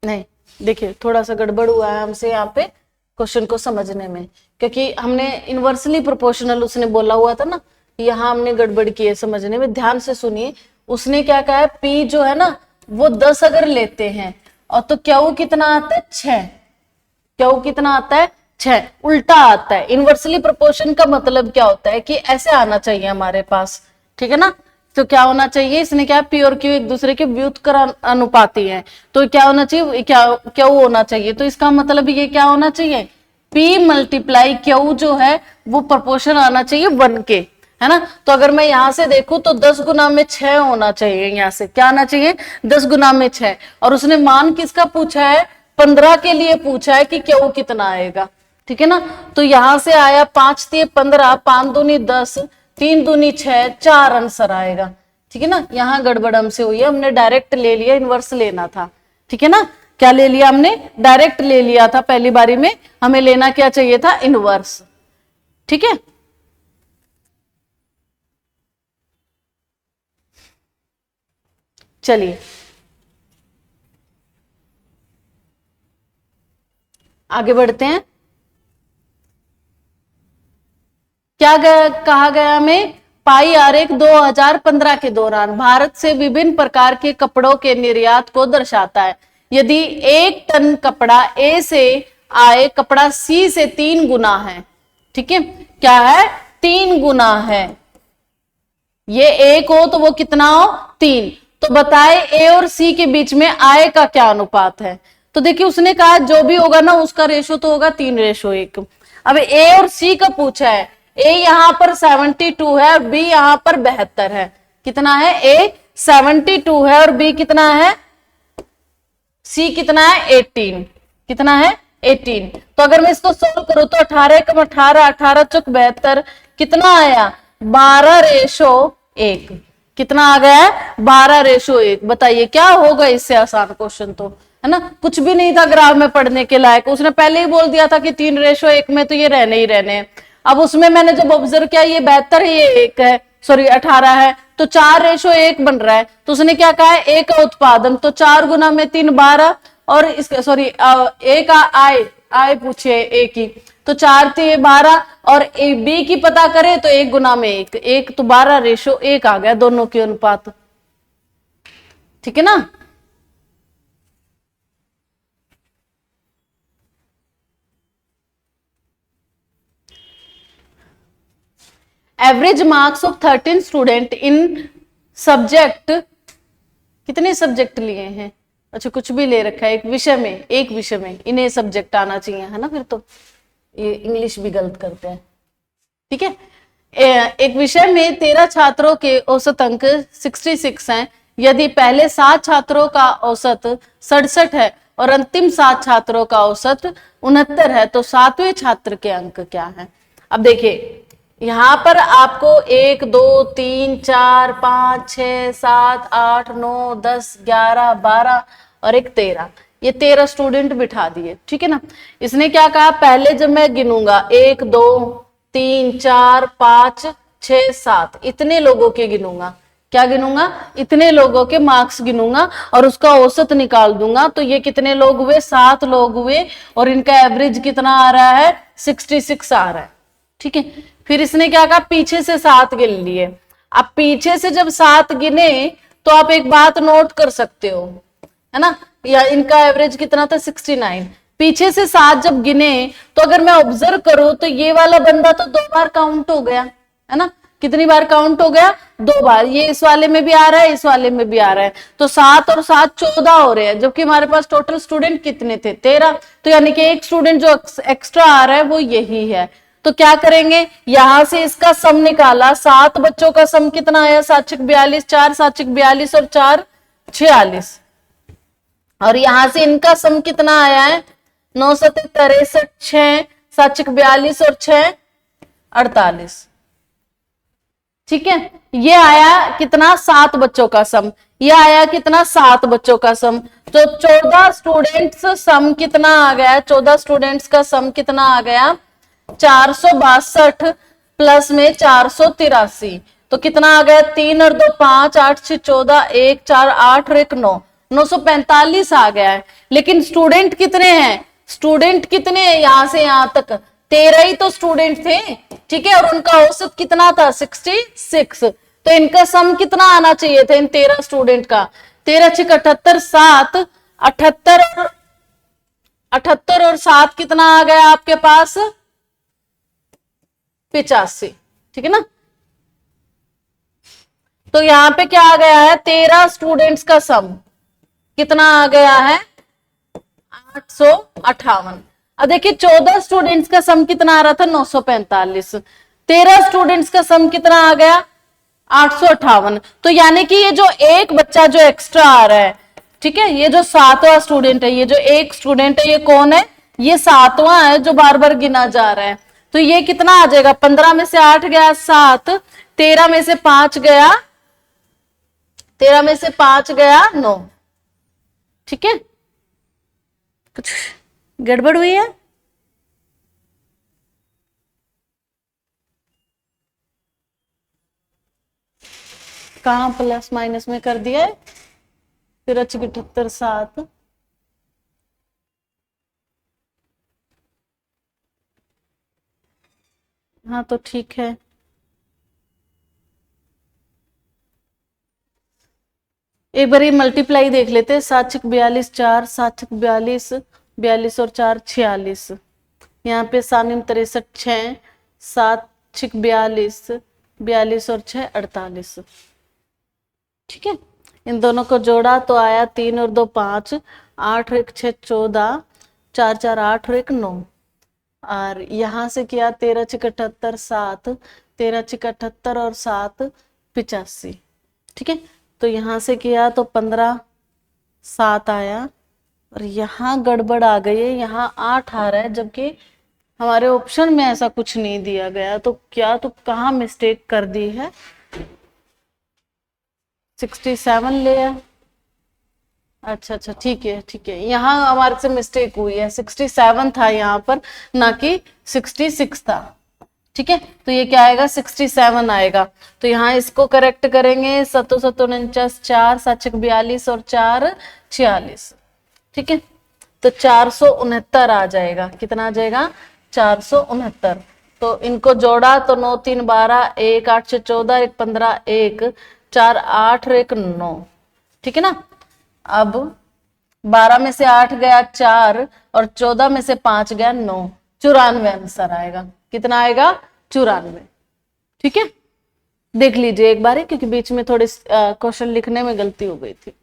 नहीं, देखिए थोड़ा सा गड़बड़ हुआ है हमसे यहाँ पे क्वेश्चन को समझने में, क्योंकि हमने इनवर्सली प्रोपोर्शनल उसने बोला हुआ था ना, यहाँ हमने गड़बड़ की है समझने में। ध्यान से सुनिए, उसने क्या कहा है, P जो है ना वो 10 अगर लेते हैं और तो Q कितना आता है 6, Q कितना आता है 6, उल्टा आता है। इनवर्सली प्रोपोर्शन का मतलब क्या होता है कि ऐसे आना चाहिए हमारे पास। ठीक है ना, तो क्या होना चाहिए, इसने क्या P और Q एक दूसरे के व्युत्कर अनुपाती हैं, तो क्या होना चाहिए, क्या होना चाहिए, तो इसका मतलब ये क्या होना चाहिए, P मल्टीप्लाई Q जो है वो प्रोपोर्शन आना चाहिए 1 के, है ना। तो अगर मैं यहां से देखूं तो 10 गुना में 6 होना चाहिए, यहां से क्या आना चाहिए 10 गुना में 6, और उसने मान किसका पूछा है, 15 के लिए पूछा है कि Q कितना आएगा। ठीक है ना, तो यहां से आया 5 3 15, 5 दूनी 10, 3 दूनी 6, 4 आंसर आएगा। ठीक है ना, यहाँ गड़बड़ हमसे हुई है, हमने डायरेक्ट ले लिया, इनवर्स लेना था। ठीक है ना, क्या ले लिया हमने, डायरेक्ट ले लिया था पहली बारी में, हमें लेना क्या चाहिए था, इनवर्स। ठीक है, चलिए आगे बढ़ते हैं। क्या कहा गया हमें, पाई आरेख 2015 के दौरान भारत से विभिन्न प्रकार के कपड़ों के निर्यात को दर्शाता है। यदि 1 टन कपड़ा ए से आए, कपड़ा सी से 3 गुना है। ठीक है, क्या है 3 गुना है, ये 1 हो तो वो कितना हो 3, तो बताए ए और सी के बीच में आय का क्या अनुपात है। तो देखिए उसने कहा जो भी होगा ना उसका रेशो तो होगा 3:1। अब ए और सी का पूछा है, ए यहाँ पर 72 है और बी यहाँ पर 72 है। कितना है? ए 72 है और बी कितना है? सी कितना है? 18। कितना है? 18। तो अगर मैं इसको सोल्व करूं तो 18 कम 18, 18 चौक 72, कितना आया? 12:1। कितना आ गया है? 12:1। बताइए क्या होगा इससे आसान क्वेश्चन तो, है ना? कुछ भी नहीं था ग्राफ में पढ़ने के लायक, उसने पहले ही बोल दिया था कि 3:1 में तो ये रहने ही रहने हैं। अब उसमें मैंने जब ऑब्जर्व किया ये 72 है, ये 1 है, सॉरी 18 है, तो 4:1 बन रहा है। तो उसने क्या कहा है? ए का उत्पादन, तो 4 गुना में 3 12, और इसका सॉरी ए का आय पूछे ए की, तो 4 3 12, और ए बी की पता करे तो 1 गुना में 1, 1 तो 12:1 आ गया दोनों के अनुपात। ठीक है ना? Average marks of 13 student in subject, कितने सब्जेक्ट लिए हैं? अच्छा कुछ भी ले रखा है, एक विषय में, एक विषय में इन्हें सब्जेक्ट आना चाहिए, है ना? फिर तो ये इंग्लिश भी गलत करते हैं। ठीक है, एक विषय में 13 छात्रों के औसत अंक 66 हैं। यदि पहले 7 छात्रों का औसत 67 है और अंतिम 7 छात्रों का औसत 69 है, तो 7वें छात्र के अंक क्या है? अब देखिए यहां पर आपको 1 2 3 4 5 6 7 8 9 10 11 12 और एक 13, ये 13 स्टूडेंट बिठा दिए। ठीक है ना? इसने क्या कहा? पहले जब मैं गिनूंगा 1 2 3 4 5 6 7, इतने लोगों के गिनूंगा। क्या गिनूंगा? इतने लोगों के मार्क्स गिनूंगा और उसका औसत निकाल दूंगा। तो ये कितने लोग हुए? 7 लोग हुए, और इनका एवरेज कितना आ रहा है? 66 आ रहा है। ठीक है, फिर इसने क्या कहा? पीछे से 7 गिन लिए। अब पीछे से जब 7 गिने तो आप एक बात नोट कर सकते हो, है ना? या इनका एवरेज कितना था? 69। पीछे से 7 जब गिने तो अगर मैं ऑब्जर्व करूं तो ये वाला बंदा तो 2 बार काउंट हो गया, है ना? कितनी बार काउंट हो गया? 2 बार। ये इस वाले में भी आ रहा है, इस वाले में भी आ रहा है, तो 7 और 7 14 हो रहे हैं, जबकि हमारे पास टोटल स्टूडेंट कितने थे? 13। तो यानी कि एक स्टूडेंट जो एक्स्ट्रा आ रहा है वो यही है। तो क्या करेंगे? यहां से इसका सम निकाला, 7 बच्चों का सम कितना आया? 7 42, 4 7 42 और 4 46, और यहां से इनका सम कितना आया है? 9 7 63, 6 7 42 और 6 48। ठीक है, ये आया कितना? 7 बच्चों का सम। ये आया कितना? 7 बच्चों का सम। तो 14 स्टूडेंट्स सम कितना आ गया? 14 स्टूडेंट्स का सम कितना आ गया? 462 प्लस में 483, तो कितना आ गया? 3 और 2 5, 8 6 14, 1 4 8 और 1 9, 945 आ गया है। लेकिन स्टूडेंट कितने हैं? स्टूडेंट कितने हैं यहां से यहां तक? 13 ही तो स्टूडेंट थे। ठीक है, और उनका औसत कितना था? 66। तो इनका सम कितना आना चाहिए था इन 13 स्टूडेंट का? 13 6 78, 7 78 और 78 और 7 कितना आ गया आपके पास? 85। ठीक है ना? तो यहां पे क्या आ गया है? 13 स्टूडेंट्स का सम कितना आ गया है? 858। अब देखिए 14 स्टूडेंट्स का सम कितना आ रहा था? 945। 13 स्टूडेंट्स का सम कितना आ गया? 858। तो यानी कि ये जो एक बच्चा जो एक्स्ट्रा आ रहा है, ठीक है, ये जो 7वां स्टूडेंट है, ये जो एक स्टूडेंट है, ये कौन है? ये 7वां है जो बार बार गिना जा रहा है। तो ये कितना आ जाएगा? 15 में से 8 गया 7, 13 में से 5 गया, 13 में से 5 गया 9। ठीक है, कुछ गड़बड़ हुई है? कहां प्लस माइनस में कर दिया है? फिर 78 7, हाँ तो ठीक है। एक बार ये मल्टीप्लाई देख लेते हैं। 7 6 42, 4 7 6 42, 42 और 4 46, यहाँ पे 7 63, 6 7 6 42, 42 और 6 48। ठीक है, इन दोनों को जोड़ा तो आया 3 और 2 5, 8 और 1 6 14, 4 4 8 और 1 9। और यहां से किया 13 छिक 78 7, 13 छिक 78 और 7 85। ठीक है, तो यहां से किया तो 15 7 आया, और यहाँ गड़बड़ आ गई है, यहाँ 8 आ रहा है, जबकि हमारे ऑप्शन में ऐसा कुछ नहीं दिया गया। तो क्या, तो कहाँ मिस्टेक कर दी है? 67 ले है। अच्छा अच्छा, ठीक है ठीक है, यहाँ हमारे से मिस्टेक हुई है, 67 था यहाँ पर, ना कि 66 था। ठीक है, तो ये क्या आएगा? 67 आएगा। तो यहाँ इसको करेक्ट करेंगे, 7 7 49 4 7 42 और 4 46। ठीक है, तो 469 आ जाएगा। कितना आ जाएगा? 469। तो इनको जोड़ा तो 9 3 12, 1 8 6 14, 1 15, 1 4 8 और 1 9। ठीक है ना? अब 12 में से 8 गया 4, और 14 में से 5 गया 9, 94 आंसर आएगा। कितना आएगा? 94। ठीक है, देख लीजिए एक बार, क्योंकि बीच में थोड़ी क्वेश्चन लिखने में गलती हो गई थी।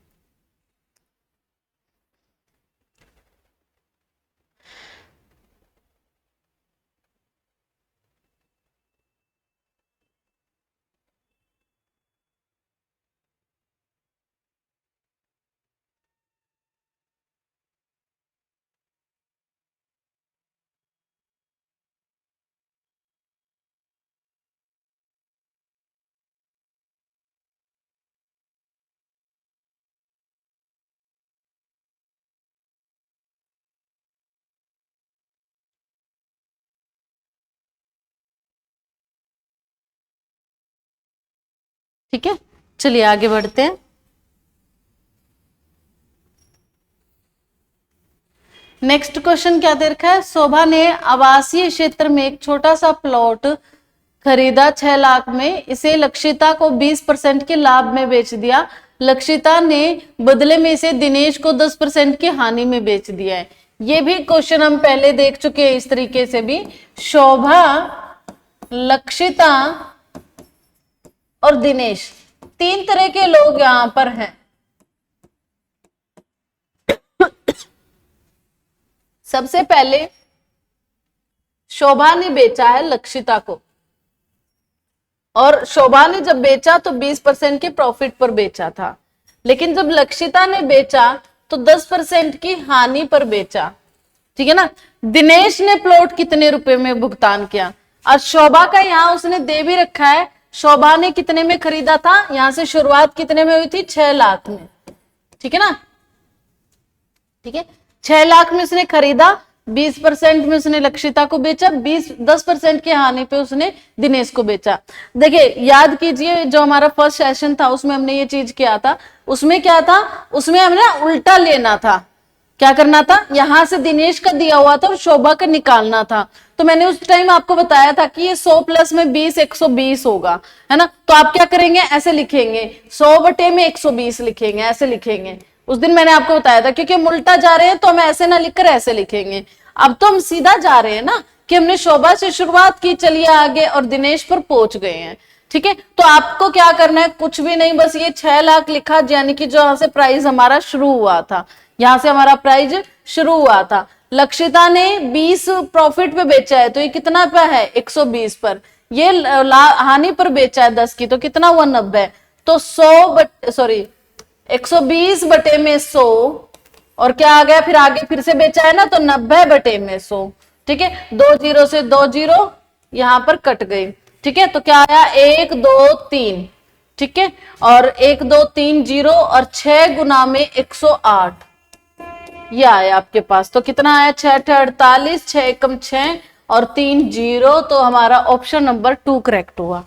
ठीक है, चलिए आगे बढ़ते हैं। नेक्स्ट क्वेश्चन क्या दे रखा है? शोभा ने आवासीय क्षेत्र में एक छोटा सा प्लॉट खरीदा 6 लाख में, इसे लक्षिता को 20% के लाभ में बेच दिया। लक्षिता ने बदले में इसे दिनेश को 10% की हानि में बेच दिया है। ये भी क्वेश्चन हम पहले देख चुके हैं इस तरीके से भी। शोभा, लक्षिता और दिनेश, 3 तरह के लोग यहां पर हैं। सबसे पहले शोभा ने बेचा है लक्षिता को, और शोभा ने जब बेचा तो 20% के प्रॉफिट पर बेचा था, लेकिन जब लक्षिता ने बेचा तो 10% की हानि पर बेचा। ठीक है ना? दिनेश ने प्लॉट कितने रुपए में भुगतान किया, और शोभा का यहां उसने दे भी रखा है। शोभा ने कितने में खरीदा था? यहां से शुरुआत कितने में हुई थी? 6 लाख में। ठीक है ना? ठीक है, 6 लाख में उसने खरीदा, 20% में उसने लक्षिता को बेचा, 10% की हानि पे उसने दिनेश को बेचा। देखिए, याद कीजिए, जो हमारा फर्स्ट सेशन था उसमें हमने ये चीज किया था। उसमें क्या था? उसमें हमने उल्टा लेना था। क्या करना था? यहां से दिनेश का दिया हुआ था और शोभा का निकालना था। तो मैंने उस टाइम आपको बताया था कि ये 100 प्लस में 20 120 होगा, है ना? तो आप क्या करेंगे? ऐसे लिखेंगे, 100 बटे में 120 लिखेंगे, ऐसे लिखेंगे। उस दिन मैंने आपको बताया था, क्योंकि हम उल्टा जा रहे हैं तो हम ऐसे ना लिखकर ऐसे लिखेंगे। अब तो हम सीधा जा रहे हैं ना, कि हमने शोभा से शुरुआत की, चलिए आगे, और दिनेश पर पहुंच गए हैं। ठीक है, तो आपको क्या करना है? कुछ भी नहीं, बस ये 6 लाख लिखा, यानी कि जो यहां से प्राइस हमारा शुरू हुआ था, यहां से हमारा प्राइस शुरू हुआ था। लक्षिता ने 20 प्रॉफिट पे बेचा है, तो ये कितना पे है? 120 पर। ये हानि पर बेचा है 10 की, तो कितना हुआ? 90। तो 120 बटे में 100, और क्या आ गया? फिर आगे फिर से बेचा है ना, तो 90 बटे में 100। ठीक है, 2 जीरो से 2 जीरो यहां पर कट गई। ठीक है, तो क्या आया? 1 2 3। ठीक है, और 1 2 3 जीरो, और 6 गुना में 108, ये आया आपके पास। तो कितना आया? 6 48, 6 एकम 6 और 3 जीरो। तो हमारा ऑप्शन नंबर 2 करेक्ट हुआ।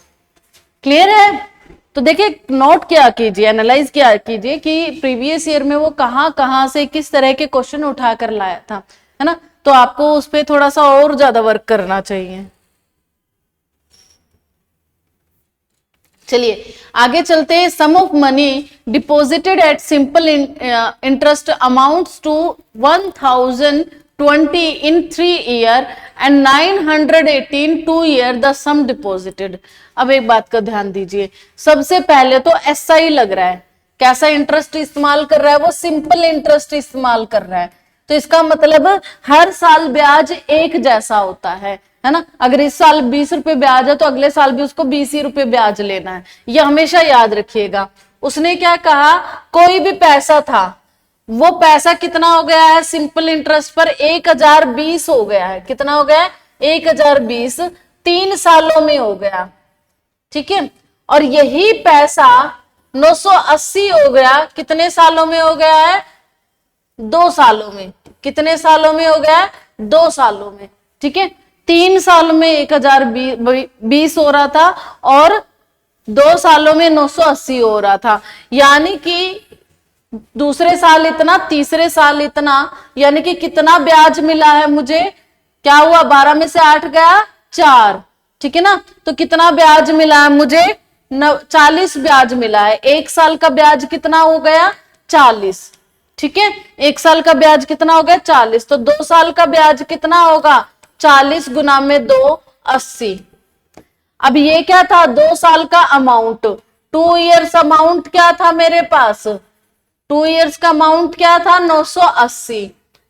क्लियर है? तो देखिए, नोट क्या कीजिए, एनालाइज क्या कीजिए कि प्रीवियस ईयर में वो कहां से किस तरह के क्वेश्चन उठाकर लाया था, है ना? तो आपको उस पर थोड़ा सा और ज्यादा वर्क करना चाहिए। चलिए आगे चलते हैं। Sum of money deposited at simple interest amounts to 1020 in 3 year and 918 2 year the sum deposited. अब एक बात का ध्यान दीजिए, सबसे पहले तो SI लग रहा है। कैसा इंटरेस्ट इस्तेमाल कर रहा है वो? सिंपल इंटरेस्ट इस्तेमाल कर रहा है। तो इसका मतलब हर साल ब्याज एक जैसा होता है ना। अगर इस साल 20 रुपए ब्याज है तो अगले साल भी उसको 20 ही रुपए ब्याज लेना है, ये हमेशा याद रखिएगा। उसने क्या कहा, कोई भी पैसा था, वो पैसा कितना हो गया है सिंपल इंटरेस्ट पर 1020 हो गया है। कितना हो गया है 1020, 3 सालों में हो गया, ठीक है। और यही पैसा 980 हो गया, कितने सालों में हो गया है 2 सालों में। कितने सालों में हो गया है 2 सालों में, ठीक है। 3 साल में 1020 हो रहा था और 2 सालों में 980 हो रहा था, यानी कि दूसरे साल इतना, तीसरे साल इतना, यानी कि कितना ब्याज मिला है मुझे, क्या हुआ 12 में से 8 गया 4, ठीक है ना। तो कितना ब्याज मिला है मुझे 40 ब्याज मिला है। 1 साल का ब्याज कितना हो गया 40, ठीक है। 1 साल का ब्याज कितना हो गया 40, तो 2 साल का ब्याज कितना होगा 40 गुना में 2 80। अब ये क्या था 2 साल का अमाउंट, 2 इयर्स अमाउंट क्या था मेरे पास, 2 इयर्स का अमाउंट क्या था 980।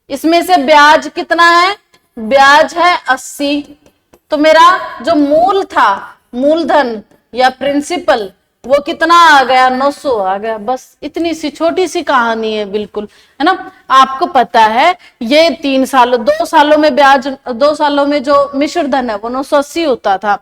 इसमें से ब्याज कितना है, ब्याज है 80। तो मेरा जो मूल था, मूलधन या प्रिंसिपल, वो कितना आ गया 900 आ गया। बस इतनी सी छोटी सी कहानी है, बिल्कुल, है ना। आपको पता है ये 3 सालों 2 सालों में ब्याज, 2 सालों में जो मिश्र धन है वो 980 होता था,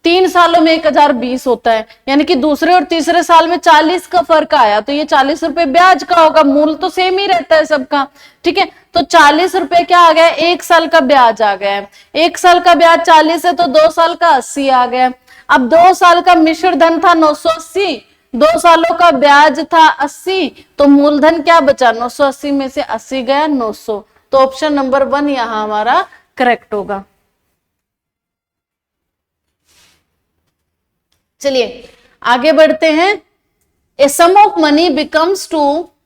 3 सालों में 1020 होता है, यानी कि दूसरे और तीसरे साल में 40 का फर्क आया। तो ये 40 रुपए ब्याज का होगा, मूल तो सेम ही रहता है सबका, ठीक है। तो 40 रुपए क्या आ गया 1 साल का ब्याज आ गया है। 1 साल का ब्याज 40 है तो 2 साल का 80 आ गया। अब 2 साल का मिश्र धन था 980, 2 सालों का ब्याज था 80, तो मूलधन क्या बचा 980 में से 80 गया 900। तो ऑप्शन नंबर 1 यहां हमारा करेक्ट होगा। चलिए आगे बढ़ते हैं। A sum of money becomes to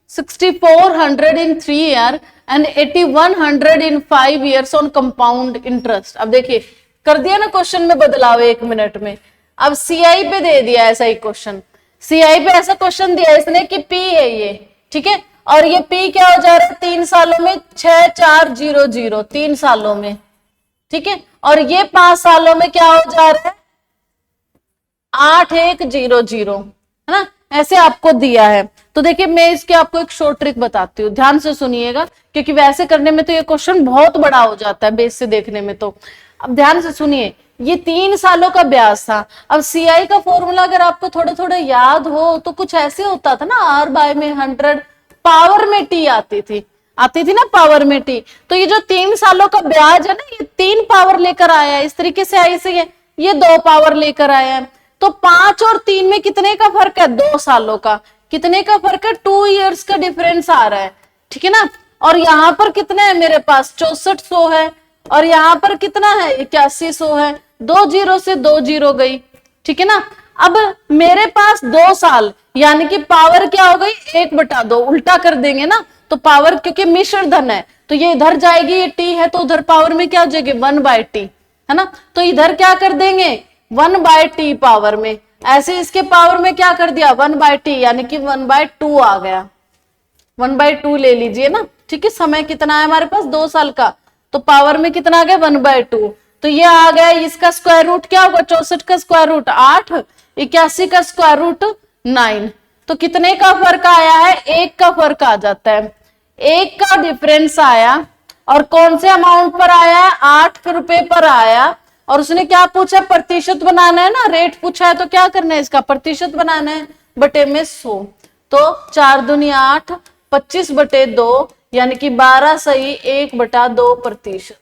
6400 in 3 years and 8100 in 5 years on compound interest। अब देखिए कर दिया ना क्वेश्चन में बदलाव 1 मिनट में। अब सीआई पे दे दिया ऐसा ही क्वेश्चन, सीआई पे ऐसा क्वेश्चन दिया इसने कि पी है ये, ठीक है। और ये पी क्या हो जा रहा है 3 सालों में 6400, 3 सालों में, ठीक है। और ये 5 सालों में क्या हो जा रहा है 8100, है ना। ऐसे आपको दिया है। तो देखिए मैं इसके आपको एक शॉर्ट ट्रिक बताती हूँ, ध्यान से सुनिएगा, क्योंकि वैसे करने में तो ये क्वेश्चन बहुत बड़ा हो जाता है बेस से देखने में। तो अब ध्यान से सुनिए, ये 3 सालों का ब्याज था। अब सीआई का फॉर्मूला अगर आपको थोड़ा थोड़ा याद हो तो कुछ ऐसे होता था ना, आर बाय में 100 पावर में टी आती थी ना पावर में टी। तो ये जो 3 सालों का ब्याज है ना, ये 3 पावर लेकर आया है, इस तरीके से आई से ये 2 पावर लेकर आया है। तो 5 और 3 में कितने का फर्क है 2 सालों का, कितने का फर्क है 2 इयर्स का डिफरेंस आ रहा है, ठीक है ना। और यहाँ पर कितना है मेरे पास 6400 है, और यहाँ पर कितना है 8100 है, 2 जीरो से 2 जीरो गई, ठीक है ना। अब मेरे पास 2 साल, यानी कि पावर क्या हो गई 1/2, उल्टा कर देंगे ना तो पावर, क्योंकि मिश्र धन है तो ये इधर जाएगी, ये टी है तो उधर पावर में क्या हो जाएगी 1/t, है ना। तो इधर क्या कर देंगे 1/t पावर में, ऐसे इसके पावर में क्या कर दिया 1/t, यानी कि 1/2 आ गया, 1/2 ले लीजिए ना, ठीक है। समय कितना है हमारे पास 2 साल का, तो पावर में कितना आ गया 1/2। तो ये आ गया, इसका स्क्वायर रूट क्या होगा 64 का स्क्वायर रूट 8, 81 का स्क्वायर रूट 9। तो कितने का फर्क आया है 1 का फर्क आ जाता है, 1 का डिफरेंस आया। और कौन से अमाउंट पर आया है 8 रुपए पर आया। और उसने क्या पूछा प्रतिशत बनाना है ना, रेट पूछा है तो क्या करना है इसका प्रतिशत बनाना है, बटे में 100। तो 4 दूनी 8, 25/2, यानी कि 12 सही 1/2%।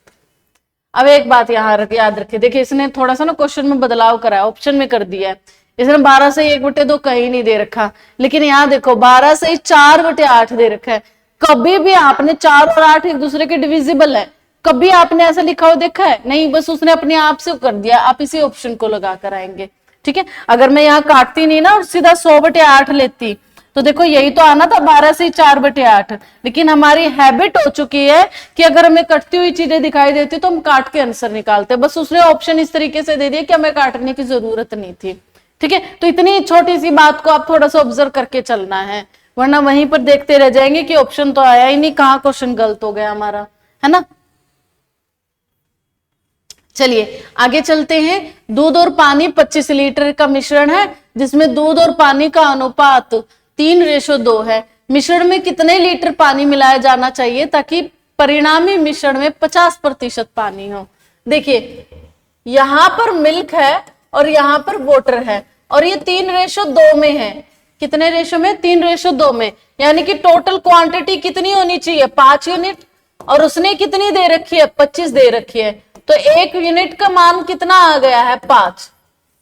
अब एक बात यहाँ याद रखिए, देखिए इसने थोड़ा सा ना क्वेश्चन में बदलाव करा है, ऑप्शन में कर दिया है। इसने 12 सही 1/2 कहीं नहीं दे रखा, लेकिन यहाँ देखो 12 सही 4/8 दे रखा है। कभी भी आपने 4 और 8 एक दूसरे के डिविजिबल है, कभी आपने ऐसा लिखा हुआ देखा है नहीं, बस उसने अपने आप से कर दिया। आप इसी ऑप्शन को लगा कर आएंगे, ठीक है। अगर मैं यहाँ काटती नहीं ना और सीधा 100/8 लेती तो देखो यही तो आना था 12 से 4/8। लेकिन हमारी हैबिट हो चुकी है कि अगर हमें कटती हुई चीजें दिखाई देती तो हम काट के आंसर निकालते, बस उसने ऑप्शन इस तरीके से दे दिया कि हमें काटने की जरूरत नहीं थी, ठीक है। तो इतनी छोटी सी बात को आप थोड़ा सा ऑब्जर्व करके चलना है। वरना वहीं पर देखते रह जाएंगे कि ऑप्शन तो आया ही नहीं, कहाँ क्वेश्चन गलत हो गया हमारा, है ना। चलिए आगे चलते हैं। दूध और पानी 25 लीटर का मिश्रण है जिसमें दूध और पानी का अनुपात 3:2 है। मिश्रण में कितने लीटर पानी मिलाया जाना चाहिए ताकि परिणामी मिश्रण में 50% पानी हो। देखिए यहां पर मिल्क है और यहां पर वाटर है और ये 3:2 में है। कितने रेशो में? 3:2 में। यानी कि टोटल क्वांटिटी कितनी होनी चाहिए? 5 यूनिट। और उसने कितनी दे रखी है? 25 दे रखी है। तो 1 यूनिट का मान कितना आ गया है? 5।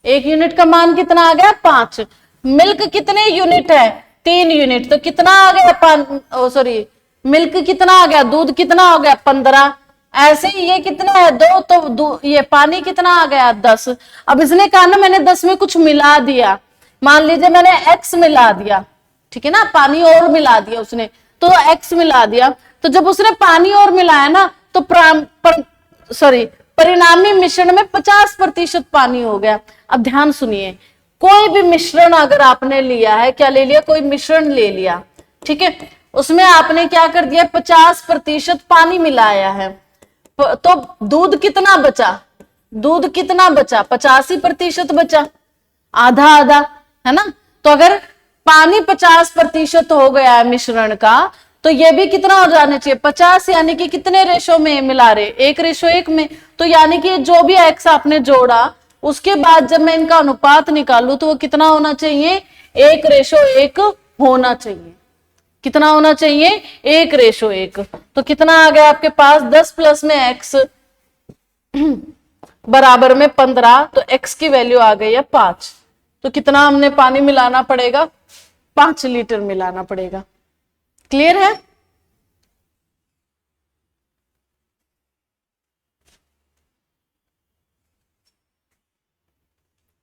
1 यूनिट का मान कितना आ गया? 5। मिल्क कितने यूनिट है? 3 यूनिट। तो कितना आ गया? सॉरी, मिल्क कितना आ गया? दूध कितना हो गया? 15। ऐसे ही ये कितना है? 2। तो ये पानी कितना आ गया? 10। अब इसने कहा ना मैंने 10 में कुछ मिला दिया, मान लीजिए मैंने x मिला दिया, ठीक है ना, पानी और मिला दिया उसने, तो x मिला दिया। तो जब उसने पानी और मिलाया ना तो परिणामी मिश्रण में 50% पानी हो गया। अब ध्यान सुनिए, कोई भी मिश्रण अगर आपने लिया है, क्या ले लिया? कोई मिश्रण ले लिया, ठीक है, उसमें आपने क्या कर दिया? 50% पानी मिलाया है, तो दूध कितना बचा? दूध कितना बचा? 85% बचा, आधा आधा, है ना। तो अगर पानी 50% हो गया है मिश्रण का, तो ये भी कितना हो जाना चाहिए? 50। यानी कि कितने रेशो में मिला रहे? 1:1 में। तो यानी कि जो भी एक्स आपने जोड़ा उसके बाद जब मैं इनका अनुपात निकालू तो वो कितना होना चाहिए? 1:1 होना चाहिए। कितना होना चाहिए? 1:1। तो कितना आ गया आपके पास? 10 प्लस में एक्स बराबर में 15। तो x की वैल्यू आ गई है 5। तो कितना हमने पानी मिलाना पड़ेगा? 5 लीटर मिलाना पड़ेगा। क्लियर है?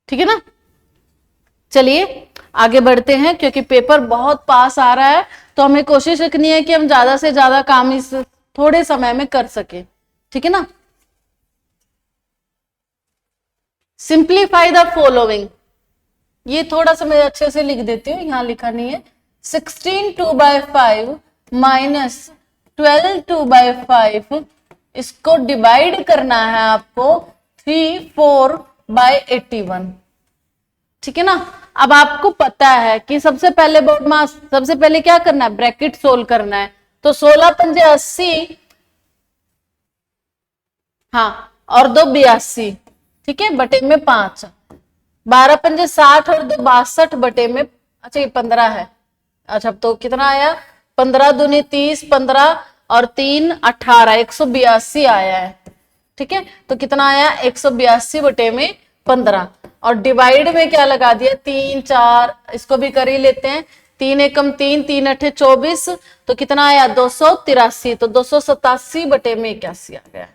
ठीक है ना। चलिए आगे बढ़ते हैं, क्योंकि पेपर बहुत पास आ रहा है तो हमें कोशिश रखनी है कि हम ज्यादा से ज्यादा काम इस थोड़े समय में कर सके, ठीक है ना। सिंप्लीफाई द फॉलोइंग, ये थोड़ा सा मैं अच्छे से लिख देती हूँ, यहां लिखा नहीं है। 16 2/5 माइनस 12 2/5, इसको डिवाइड करना है आपको 3 4/81, ठीक है ना। अब आपको पता है कि सबसे पहले बोर्ड मास, सबसे पहले क्या करना है? ब्रैकेट सोल्व करना है। तो 16 पंजे 80, हाँ, और 2 82, ठीक है, बटे में 5। 12 पंजे 60 और 2 62 बटे में, अच्छा ये 15 है। अच्छा तो कितना आया? 15 दूनी 30, 15 और 3 18, 182 आया है, ठीक है। तो कितना आया? 182 बटे में 15। और डिवाइड में क्या लगा दिया? 3 4, इसको भी कर ही लेते हैं। 3 एकम 3, 3 अठे 24, तो कितना आया? 283। तो 287 बटे में 81 आ गया।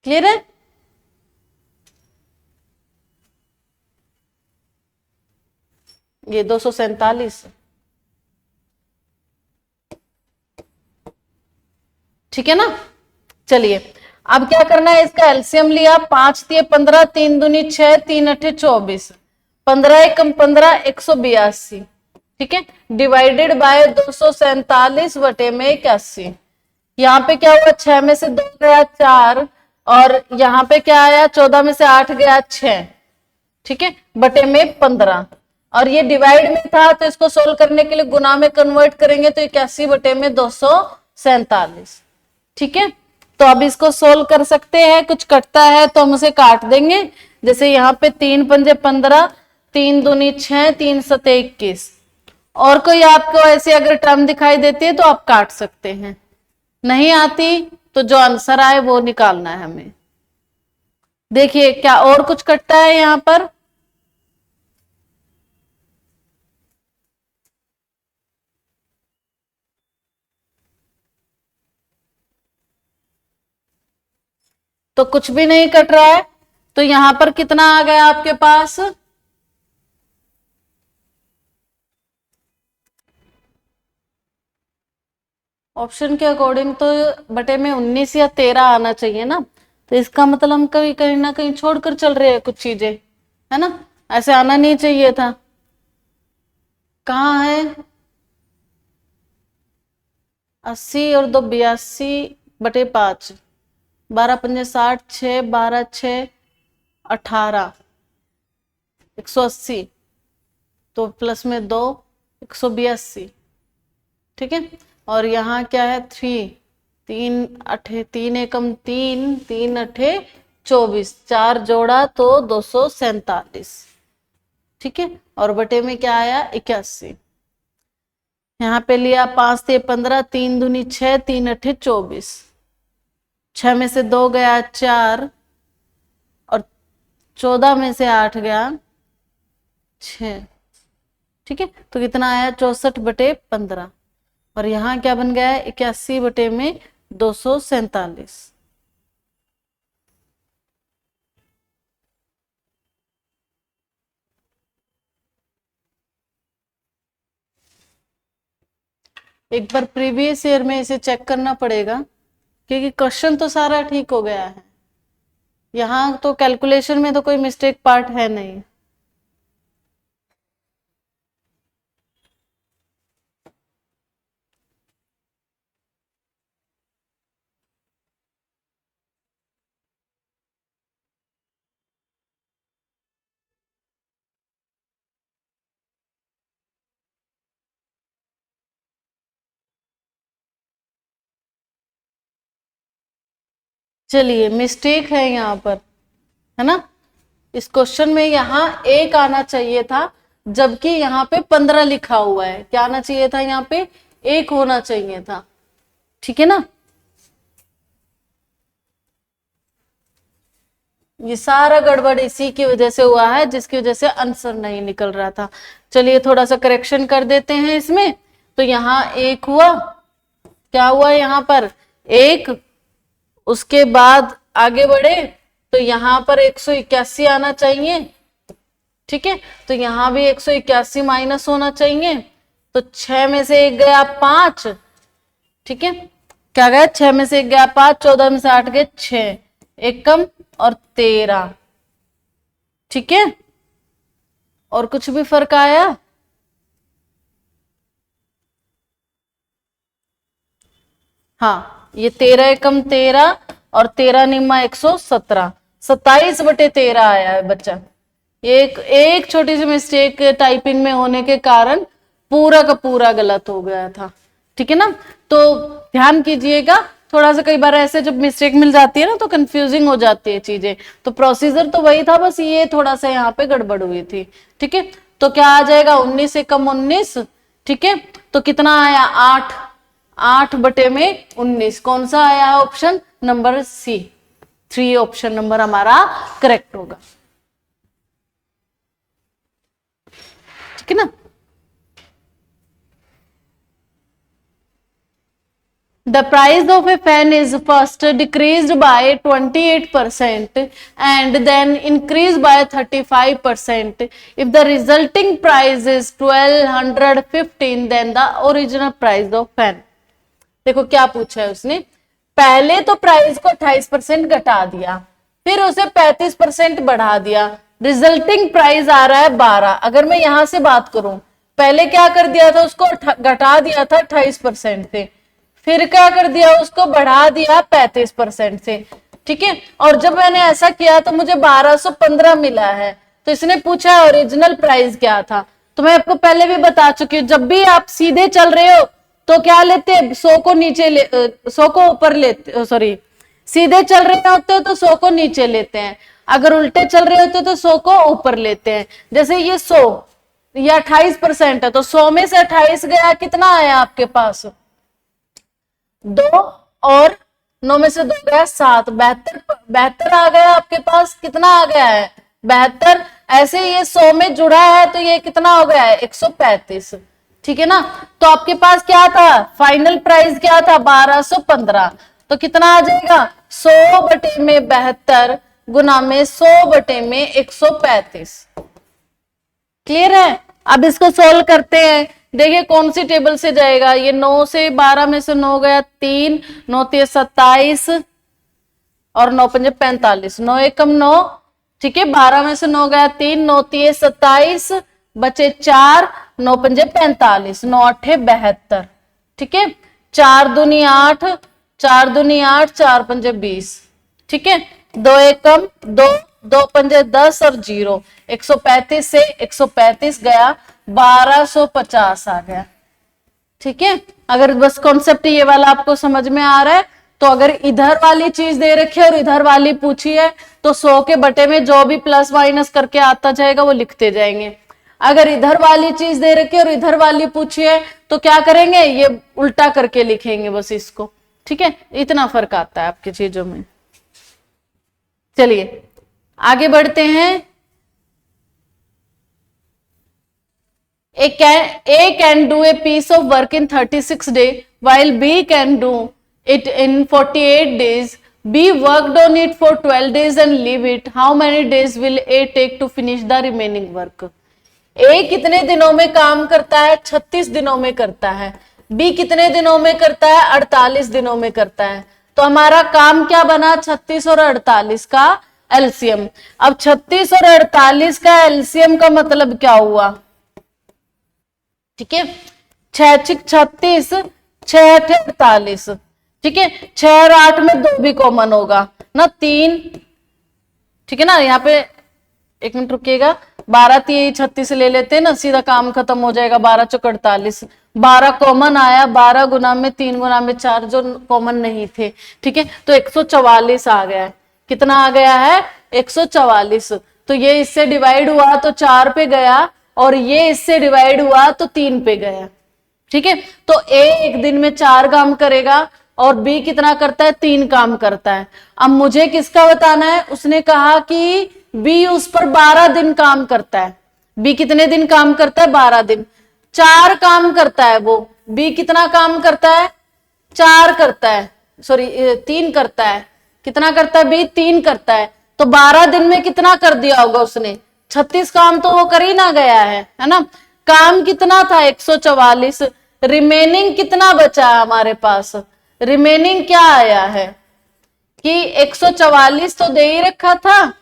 क्लियर है? ये 247, ठीक है ना। चलिए अब क्या करना है? इसका एलसीएम लिया, 5 दिए 15, 3 दूनी 6, 3 अठे 24, 15 एकम 15, 182, ठीक है, डिवाइडेड बाय 247 बटे में 81। यहाँ पे क्या हुआ? 6 में से 2 गया 4, और यहाँ पे क्या आया? 14 में से 8 गया 6, ठीक है, बटे में 15। और ये डिवाइड में था तो इसको सोल्व करने के लिए गुना में कन्वर्ट करेंगे तो 81 बटे में 247, ठीक है। तो अब इसको सोल्व कर सकते हैं। कुछ कटता है तो हम उसे काट देंगे। जैसे यहाँ पे 3 पंजे 15, 3 दूनी 6, 3 सते 21। और कोई आपको ऐसे अगर टर्म दिखाई देती है तो आप काट सकते हैं, नहीं आती तो जो आंसर आए वो निकालना है हमें। देखिए क्या और कुछ कटता है यहाँ पर? तो कुछ भी नहीं कट रहा है। तो यहां पर कितना आ गया आपके पास? ऑप्शन के अकॉर्डिंग तो बटे में 19 या 13 आना चाहिए ना। तो इसका मतलब हम कहीं कहीं ना कहीं छोड़कर चल रहे हैं कुछ चीजें, है ना। ऐसे आना नहीं चाहिए था। कहाँ है? 80 और 2 82/5, 12 पंजे 60, 6 12 6 18, 180, तो प्लस में 2, 182। ठीक है, और यहाँ क्या है? 3, 3 अठे 3 एकम 3, 3 अठे 24, 4 जोड़ा तो 247। ठीक है, और बटे में क्या आया? 81। यहाँ पे लिया 5 ते 15, 3 दूनी 6, 3 अठे 24, 6 में से 2 गया 4, और 14 में से 8 गया 6। ठीक है, तो कितना आया? 64/15, और यहाँ क्या बन गया है? 81 बटे में 247। एक बार प्रीवियस ईयर में इसे चेक करना पड़ेगा, क्योंकि क्वेश्चन तो सारा ठीक हो गया है, यहाँ तो कैलकुलेशन में तो कोई मिस्टेक पार्ट है नहीं। चलिए, मिस्टेक है यहाँ पर, है ना? इस क्वेश्चन में यहाँ 1 आना चाहिए था, जबकि यहाँ पे 15 लिखा हुआ है। क्या आना चाहिए था? यहाँ पे 1 होना चाहिए था। ठीक है ना? ये सारा गड़बड़ इसी की वजह से हुआ है, जिसकी वजह से आंसर नहीं निकल रहा था। चलिए थोड़ा सा करेक्शन कर देते हैं इसमें। तो यहाँ 1 हुआ, क्या हुआ यहाँ पर? 1, उसके बाद आगे बढ़े तो यहाँ पर 181 आना चाहिए। ठीक है, तो यहाँ भी 181 माइनस होना चाहिए, तो 6 में से 1 गया 5। ठीक है, क्या गया? 6 में से 1 गया 5, 14 में से 8 गए 6, 1 कम और 13। ठीक है, और कुछ भी फर्क आया? हाँ, ये 13 एकम 13 और 13 निम्मा 117, 27/13 आया है बच्चा। एक छोटी सी मिस्टेक टाइपिंग में होने के कारण पूरा का पूरा गलत हो गया था। ठीक है ना? तो ध्यान कीजिएगा, थोड़ा सा कई बार ऐसे जब मिस्टेक मिल जाती है ना तो कंफ्यूजिंग हो जाती है चीजें। तो प्रोसीजर तो वही था, बस ये थोड़ा सा यहाँ पे गड़बड़ हुई थी। ठीक है, तो क्या आ जाएगा? 19 एकम 19। ठीक है, तो कितना आया? 8, 8/19। कौन सा आया option? Number C, 3 option number हमारा करेक्ट होगा। ठीक है ना? The price of a fan is first decreased by 28% and then increased by 35%. If the resulting price is 1215, then the original price of fan. देखो क्या पूछा है उसने, पहले तो प्राइस को 28% घटा दिया, फिर उसे 35% बढ़ा दिया, रिजल्टिंग प्राइस आ रहा है 12। अगर मैं यहां से बात करूं, पहले क्या कर दिया था? उसको घटा दिया था 28% से, फिर क्या कर दिया? उसको बढ़ा दिया 35% से। ठीक है, और जब मैंने ऐसा किया तो मुझे 1215 मिला है। तो इसने पूछा ओरिजिनल प्राइस क्या था। तो मैं आपको पहले भी बता चुकी हूँ, जब भी आप सीधे चल रहे हो तो क्या लेते हैं? 100 को नीचे 100 को ऊपर लेते, सॉरी, सीधे चल रहे होते हो तो 100 को नीचे लेते हैं, अगर उल्टे चल रहे होते तो 100 को ऊपर लेते हैं। जैसे ये 100, ये 28% है, तो 100 में से 28 गया, कितना आया आपके पास? 2, और 9 में से 2 गया 7, 72 आ गया आपके पास। कितना आ गया है? 72। ऐसे ये 100 में जुड़ा है तो ये कितना हो गया है? 135। ठीक है ना? तो आपके पास क्या था? फाइनल प्राइस क्या था? 1215। तो कितना आ जाएगा? 100/72 गुना में 100/135। क्लियर है? अब इसको सोल्व करते हैं। देखिए कौन सी टेबल से जाएगा ये? 9 से 12 में से 9 गया 3, 9 3 27 और 9 5 45, 9 एकम 9। ठीक है, 12 में से 9 गया 3, 9 3 27, बचे 4, 9 पंजे 45, 9 अठे 72, ठीक है। 4 दूनी 8, 4 दूनी 8, 4 पंजे 20, ठीक है। 2 एकम 2, 2 पंजे 10 और 0, 135 से 135 गया, 1250 आ गया, ठीक है। अगर बस कॉन्सेप्ट ये वाला आपको समझ में आ रहा है तो अगर इधर वाली चीज दे रखी है और इधर वाली पूछी है तो 100 के बटे में जो भी प्लस माइनस करके आता जाएगा वो लिखते जाएंगे। अगर इधर वाली चीज दे रखी है और इधर वाली पूछी है तो क्या करेंगे, ये उल्टा करके लिखेंगे बस इसको, ठीक है। इतना फर्क आता है आपकी चीजों में। चलिए आगे बढ़ते हैं। A can do a piece of work in 36 days while B can do it in 48 days. B worked on it for 12 days and leave it. How many days will A take to finish the remaining work? A कितने दिनों में काम करता है? 36 दिनों में करता है। B कितने दिनों में करता है? 48 दिनों में करता है। तो हमारा काम क्या बना? 36 और 48 का एलसीएम। अब 36 और 48 का एलसीएम का मतलब क्या हुआ? ठीक है, 6 6 36, 6 8 48, ठीक है। 6 और 8 में 2 भी कॉमन होगा ना, 3, ठीक है ना। यहाँ पे 1 मिनट रुकिएगा, 12 3 36 ले लेते हैं ना, सीधा काम खत्म हो जाएगा। 12 चौक 48, 12 कॉमन आया, 12 गुना में 3 गुना में 4 जो कॉमन नहीं थे, ठीक है। तो 144 आ गया है। कितना आ गया है? 144। तो ये इससे डिवाइड हुआ तो 4 पे गया और ये इससे डिवाइड हुआ तो 3 पे गया, ठीक है। तो ए एक दिन में 4 काम करेगा और बी कितना करता है? 3 काम करता है। अब मुझे किसका बताना है? उसने कहा कि बी उस पर 12 दिन काम करता है। बी कितने दिन काम करता है? 12 दिन। 4 काम करता है वो। बी कितना काम करता है? 4 करता है, सॉरी 3 करता है। कितना करता है? बी 3 करता है। तो 12 दिन में कितना कर दिया होगा उसने? 36 काम तो वो कर ही ना गया है ना। काम कितना था? 144। रिमेनिंग कितना बचा है हमारे पास? रिमेनिंग क्या आया है कि 144 तो दे ही रखा था,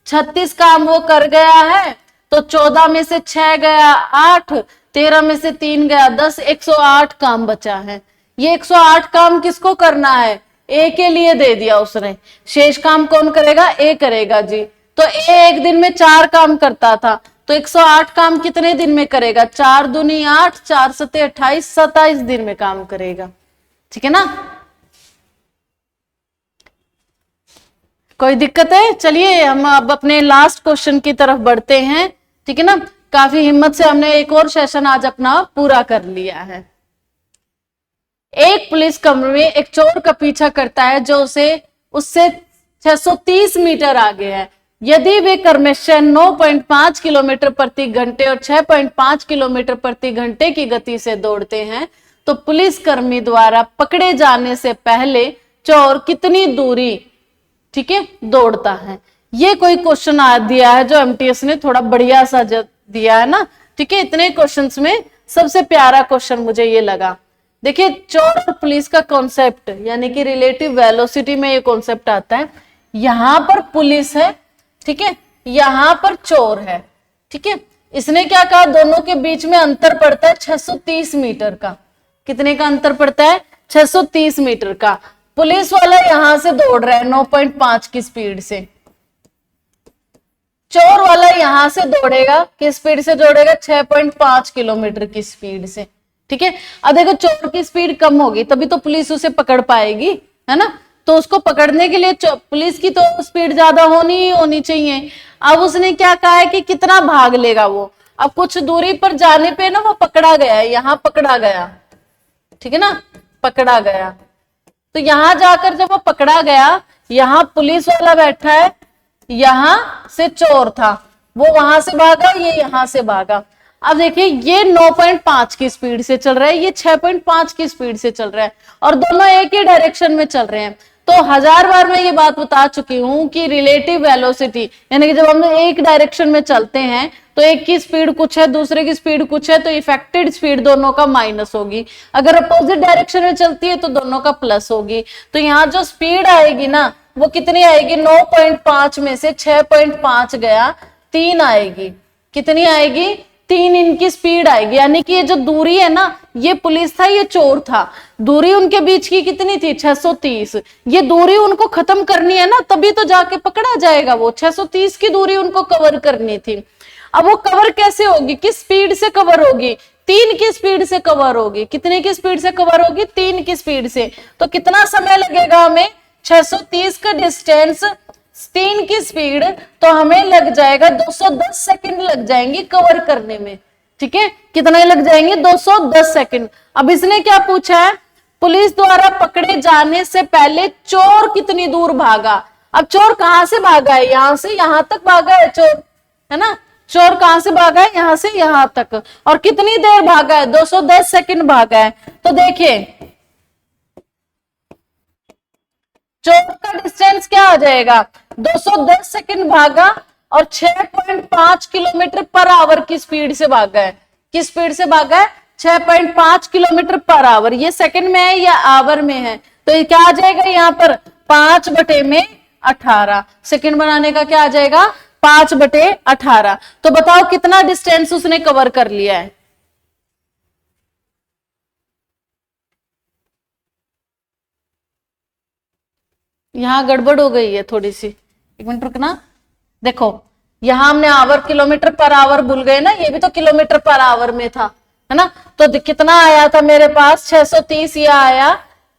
36 काम वो कर गया है, तो 14 में से 6 गया 8, 13 में से 3 गया 10, 108 काम बचा है। ये 108 काम किसको करना है? ए के लिए दे दिया उसने। शेष काम कौन करेगा? ए करेगा जी। तो ए एक दिन में 4 काम करता था, तो 108 काम कितने दिन में करेगा? 4 दूनी 8, 4 सते 28, 27 दिन में काम करेगा, ठीक है ना। कोई दिक्कत है? चलिए हम अब अपने लास्ट क्वेश्चन की तरफ बढ़ते हैं, ठीक है ना। काफी हिम्मत से हमने एक और सेशन आज अपना पूरा कर लिया है। एक पुलिस कर्मी में एक चोर का पीछा करता है जो उससे 630 मीटर आगे है। यदि वे क्रमशः 9.5 किलोमीटर प्रति घंटे और 6.5 किलोमीटर प्रति घंटे की गति से दौड़ते हैं तो पुलिसकर्मी द्वारा पकड़े जाने से पहले चोर कितनी दूरी, ठीक है, दौड़ता है। ये कोई क्वेश्चन दिया है जो एमटीएस ने थोड़ा बढ़िया सा दिया है ना, ठीक है। इतने क्वेश्चंस में सबसे प्यारा क्वेश्चन मुझे ये लगा। देखिए चोर और पुलिस का कॉन्सेप्ट यानी कि रिलेटिव वेलोसिटी में ये कॉन्सेप्ट आता है। यहां पर पुलिस है, ठीक है, यहां पर चोर है, ठीक है। इसने क्या कहा? दोनों के बीच में अंतर पड़ता है 630 मीटर का। कितने का अंतर पड़ता है? 630 मीटर का। पुलिस वाला यहां से दौड़ रहा है 9.5 की स्पीड से, चोर वाला यहां से दौड़ेगा, किस स्पीड से दौड़ेगा? 6.5 किलोमीटर की स्पीड से, ठीक है। अब देखो चोर की स्पीड कम होगी तभी तो पुलिस उसे पकड़ पाएगी, है ना। तो उसको पकड़ने के लिए पुलिस की तो स्पीड ज्यादा होनी चाहिए। अब उसने क्या कहा है कि कितना भाग लेगा वो। अब कुछ दूरी पर जाने पे ना वो पकड़ा गया है, यहाँ पकड़ा गया, ठीक है ना, पकड़ा गया। तो यहां जाकर जब वो पकड़ा गया, यहाँ पुलिस वाला बैठा है, यहां से चोर था, वो वहां से भागा, ये यहां से भागा। अब देखिए ये 9.5 की स्पीड से चल रहा है, ये 6.5 की स्पीड से चल रहा है और दोनों एक ही डायरेक्शन में चल रहे हैं। तो 1000 बार मैं ये बात बता चुकी हूं कि रिलेटिव वेलोसिटी यानी कि जब हम एक डायरेक्शन में चलते हैं तो एक की स्पीड कुछ है, दूसरे की स्पीड कुछ है, तो इफेक्टेड स्पीड दोनों का माइनस होगी। अगर अपोजिट डायरेक्शन में चलती है तो दोनों का प्लस होगी। तो यहाँ जो स्पीड आएगी ना वो कितनी आएगी? 9.5 में से 6.5 गया, 3 आएगी। कितनी आएगी? 3 इनकी स्पीड आएगी, यानी कि ये जो दूरी है ना, ये पुलिस था, ये चोर था, दूरी उनके बीच की कितनी थी 630। ये दूरी उनको खत्म करनी है ना, तभी तो जाके पकड़ा जाएगा, वो 630 की दूरी उनको कवर करनी थी। अब वो कवर कैसे होगी, किस स्पीड से कवर होगी, 3 की स्पीड से कवर होगी। कितने की स्पीड से कवर होगी, 3 की स्पीड से। तो कितना समय लगेगा हमें, 630 का डिस्टेंस 3 की स्पीड, तो हमें लग जाएगा 210 सेकंड लग जाएंगे कवर करने में। ठीक है, कितने लग जाएंगे, 210 सेकंड। अब इसने क्या पूछा है, पुलिस द्वारा पकड़े जाने से पहले चोर कितनी दूर भागा। अब चोर कहां से भागा है, यहां से यहां तक भागा है चोर, है ना। चोर कहां से भागा है, यहां से यहां तक, और कितनी देर भागा है, 210 सेकंड भागा है। तो देखिए चोर का डिस्टेंस क्या आ जाएगा, 210 सेकंड भागा और 6.5 किलोमीटर पर आवर की स्पीड से भागा है। किस स्पीड से भागा है, 6.5 किलोमीटर पर आवर। ये सेकंड में है या आवर में है, तो ये क्या आ जाएगा यहाँ पर 5/18। सेकंड बनाने का क्या आ जाएगा, 5/18। तो बताओ कितना डिस्टेंस उसने कवर कर लिया है। यहां गड़बड़ हो गई है थोड़ी सी, 1 मिनट रुकना। देखो यहां हमने आवर किलोमीटर पर आवर भूल गए ना, ये भी तो किलोमीटर पर आवर में था, है ना। तो कितना आया था मेरे पास, 630 ये आया,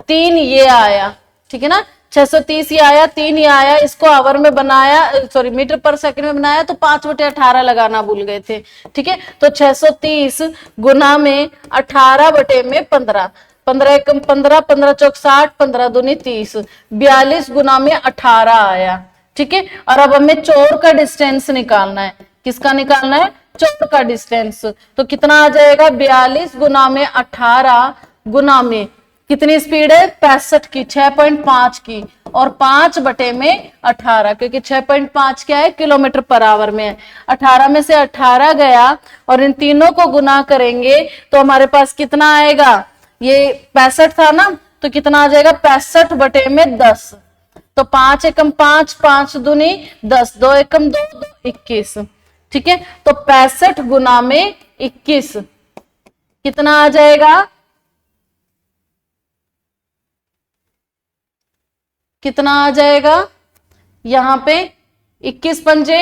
3 ये आया, ठीक है ना। 630 ये आया, 3 ये आया, इसको आवर में बनाया, सॉरी मीटर पर सेकंड में बनाया, तो 5/18 लगाना भूल गए थे। ठीक है, तो 630 गुना में 18/15, 15 एकम 15, 15 चौक 60, 15 दूनी 30, 42 गुना में 18 आया। ठीक है, और अब हमें चोर का डिस्टेंस निकालना है। किसका निकालना है, चोर का डिस्टेंस। तो कितना आ जाएगा, 42 गुना में 18 गुना में कितनी स्पीड है, 65 की, 6.5 की, और 5/18, क्योंकि 6.5 क्या है, किलोमीटर पर आवर में है। 18 में से 18 गया और इन तीनों को गुना करेंगे तो हमारे पास कितना आएगा, ये 65 था ना, तो कितना आ जाएगा, 65/10। तो 5 एकम 5, 5 दूनी 10, 2 एकम 2, 2 21। ठीक है, तो 65 गुना में 21 कितना आ जाएगा, कितना आ जाएगा, यहां पे 21 पंजे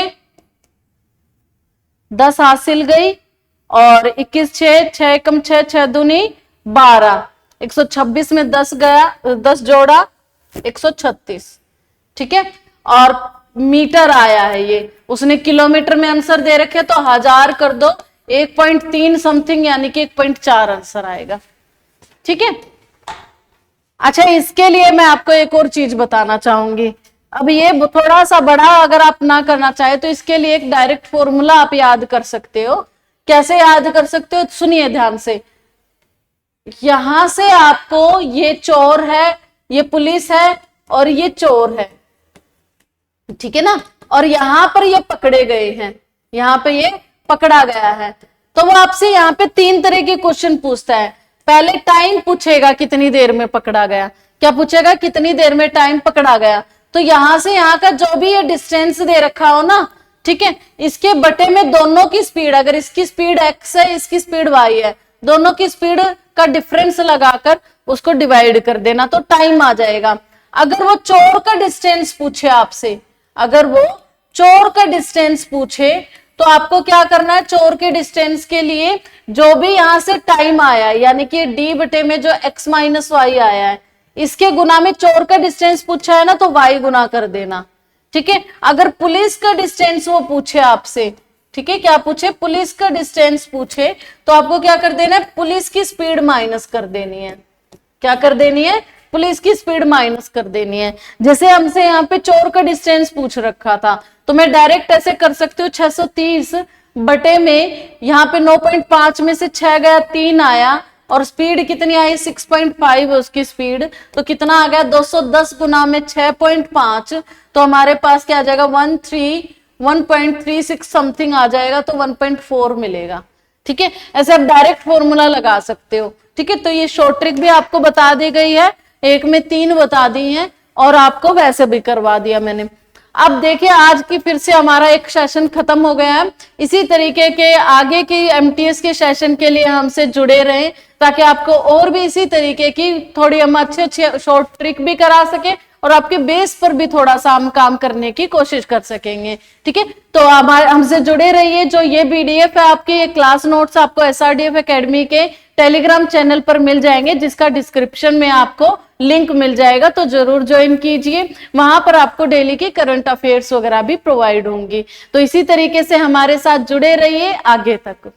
10 हासिल गई, और 21 6, 6 एकम 6, 6 दूनी 12, 126 में 10 गया, 10 जोड़ा 136। ठीक है, और मीटर आया है, ये उसने किलोमीटर में आंसर दे रखे, तो 1000 कर दो, 1.3 समथिंग, यानी कि 1.4 आंसर आएगा। ठीक है, अच्छा इसके लिए मैं आपको एक और चीज बताना चाहूंगी। अब ये थोड़ा सा बड़ा अगर आप ना करना चाहे तो इसके लिए एक डायरेक्ट फॉर्मूला आप याद कर सकते हो। कैसे याद कर सकते हो, सुनिए ध्यान से। यहां से आपको, ये चोर है, ये पुलिस है, और ये चोर है, ठीक है ना, और यहां पर ये पकड़े गए हैं, यहां पे ये पकड़ा गया है। तो वो आपसे यहाँ पे 3 तरह के क्वेश्चन पूछता है। पहले टाइम पूछेगा, कितनी देर में पकड़ा गया, क्या पूछेगा, कितनी देर में टाइम पकड़ा गया। तो यहां से यहाँ का जो भी ये डिस्टेंस दे रखा हो ना, ठीक है, इसके बटे में दोनों की स्पीड, अगर इसकी स्पीड x है, इसकी स्पीड y है, दोनों की स्पीड का डिफरेंस लगाकर उसको डिवाइड कर देना, तो टाइम आ जाएगा। अगर वो चोर का डिस्टेंस पूछे आपसे, अगर वो चोर का डिस्टेंस पूछे, तो आपको क्या करना है, चोर के डिस्टेंस के लिए जो भी यहां से टाइम आया है, यानी कि d बटे में जो x माइनस वाई आया है, इसके गुना में चोर का डिस्टेंस पूछा है ना, तो y गुना कर देना। ठीक है, अगर पुलिस का डिस्टेंस वो पूछे आपसे, ठीक है, क्या पूछे, पुलिस का डिस्टेंस पूछे, तो आपको क्या कर देना है, पुलिस की स्पीड माइनस कर देनी है। क्या कर देनी है, पुलिस की स्पीड माइनस कर देनी है। जैसे हमसे यहाँ पे चोर का डिस्टेंस पूछ रखा था, तो मैं डायरेक्ट ऐसे कर सकती हूँ, 630 बटे में यहाँ पे 9.5 में से 6 गया, 3 आया, और स्पीड कितनी आई, 6.5 है उसकी स्पीड, तो कितना आ गया, 210 गुना में 6.5, तो हमारे पास क्या आ जाएगा, 1.36 समथिंग आ जाएगा, तो 1.4 मिलेगा। ठीक है, ऐसे आप डायरेक्ट फॉर्मूला लगा सकते हो। ठीक है, तो ये शॉर्ट ट्रिक भी आपको बता दी गई है, एक में 3 बता दी है, और आपको वैसे भी करवा दिया मैंने। अब देखिए आज की फिर से हमारा एक सेशन खत्म हो गया है। इसी तरीके के आगे की एमटीएस के सेशन के लिए हमसे जुड़े रहें, ताकि आपको और भी इसी तरीके की थोड़ी हम अच्छे अच्छे शॉर्ट ट्रिक भी करा सके और आपके बेस पर भी थोड़ा सा हम काम करने की कोशिश कर सकेंगे। ठीक है, तो हमारे हमसे जुड़े रहिए। जो ये पीडीएफ है आपके, ये क्लास नोट्स आपको एसआरडीएफ एकेडमी के टेलीग्राम चैनल पर मिल जाएंगे, जिसका डिस्क्रिप्शन में आपको लिंक मिल जाएगा, तो जरूर ज्वाइन कीजिए। वहां पर आपको डेली की करंट अफेयर्स वगैरह भी प्रोवाइड होंगी। तो इसी तरीके से हमारे साथ जुड़े रहिए आगे तक।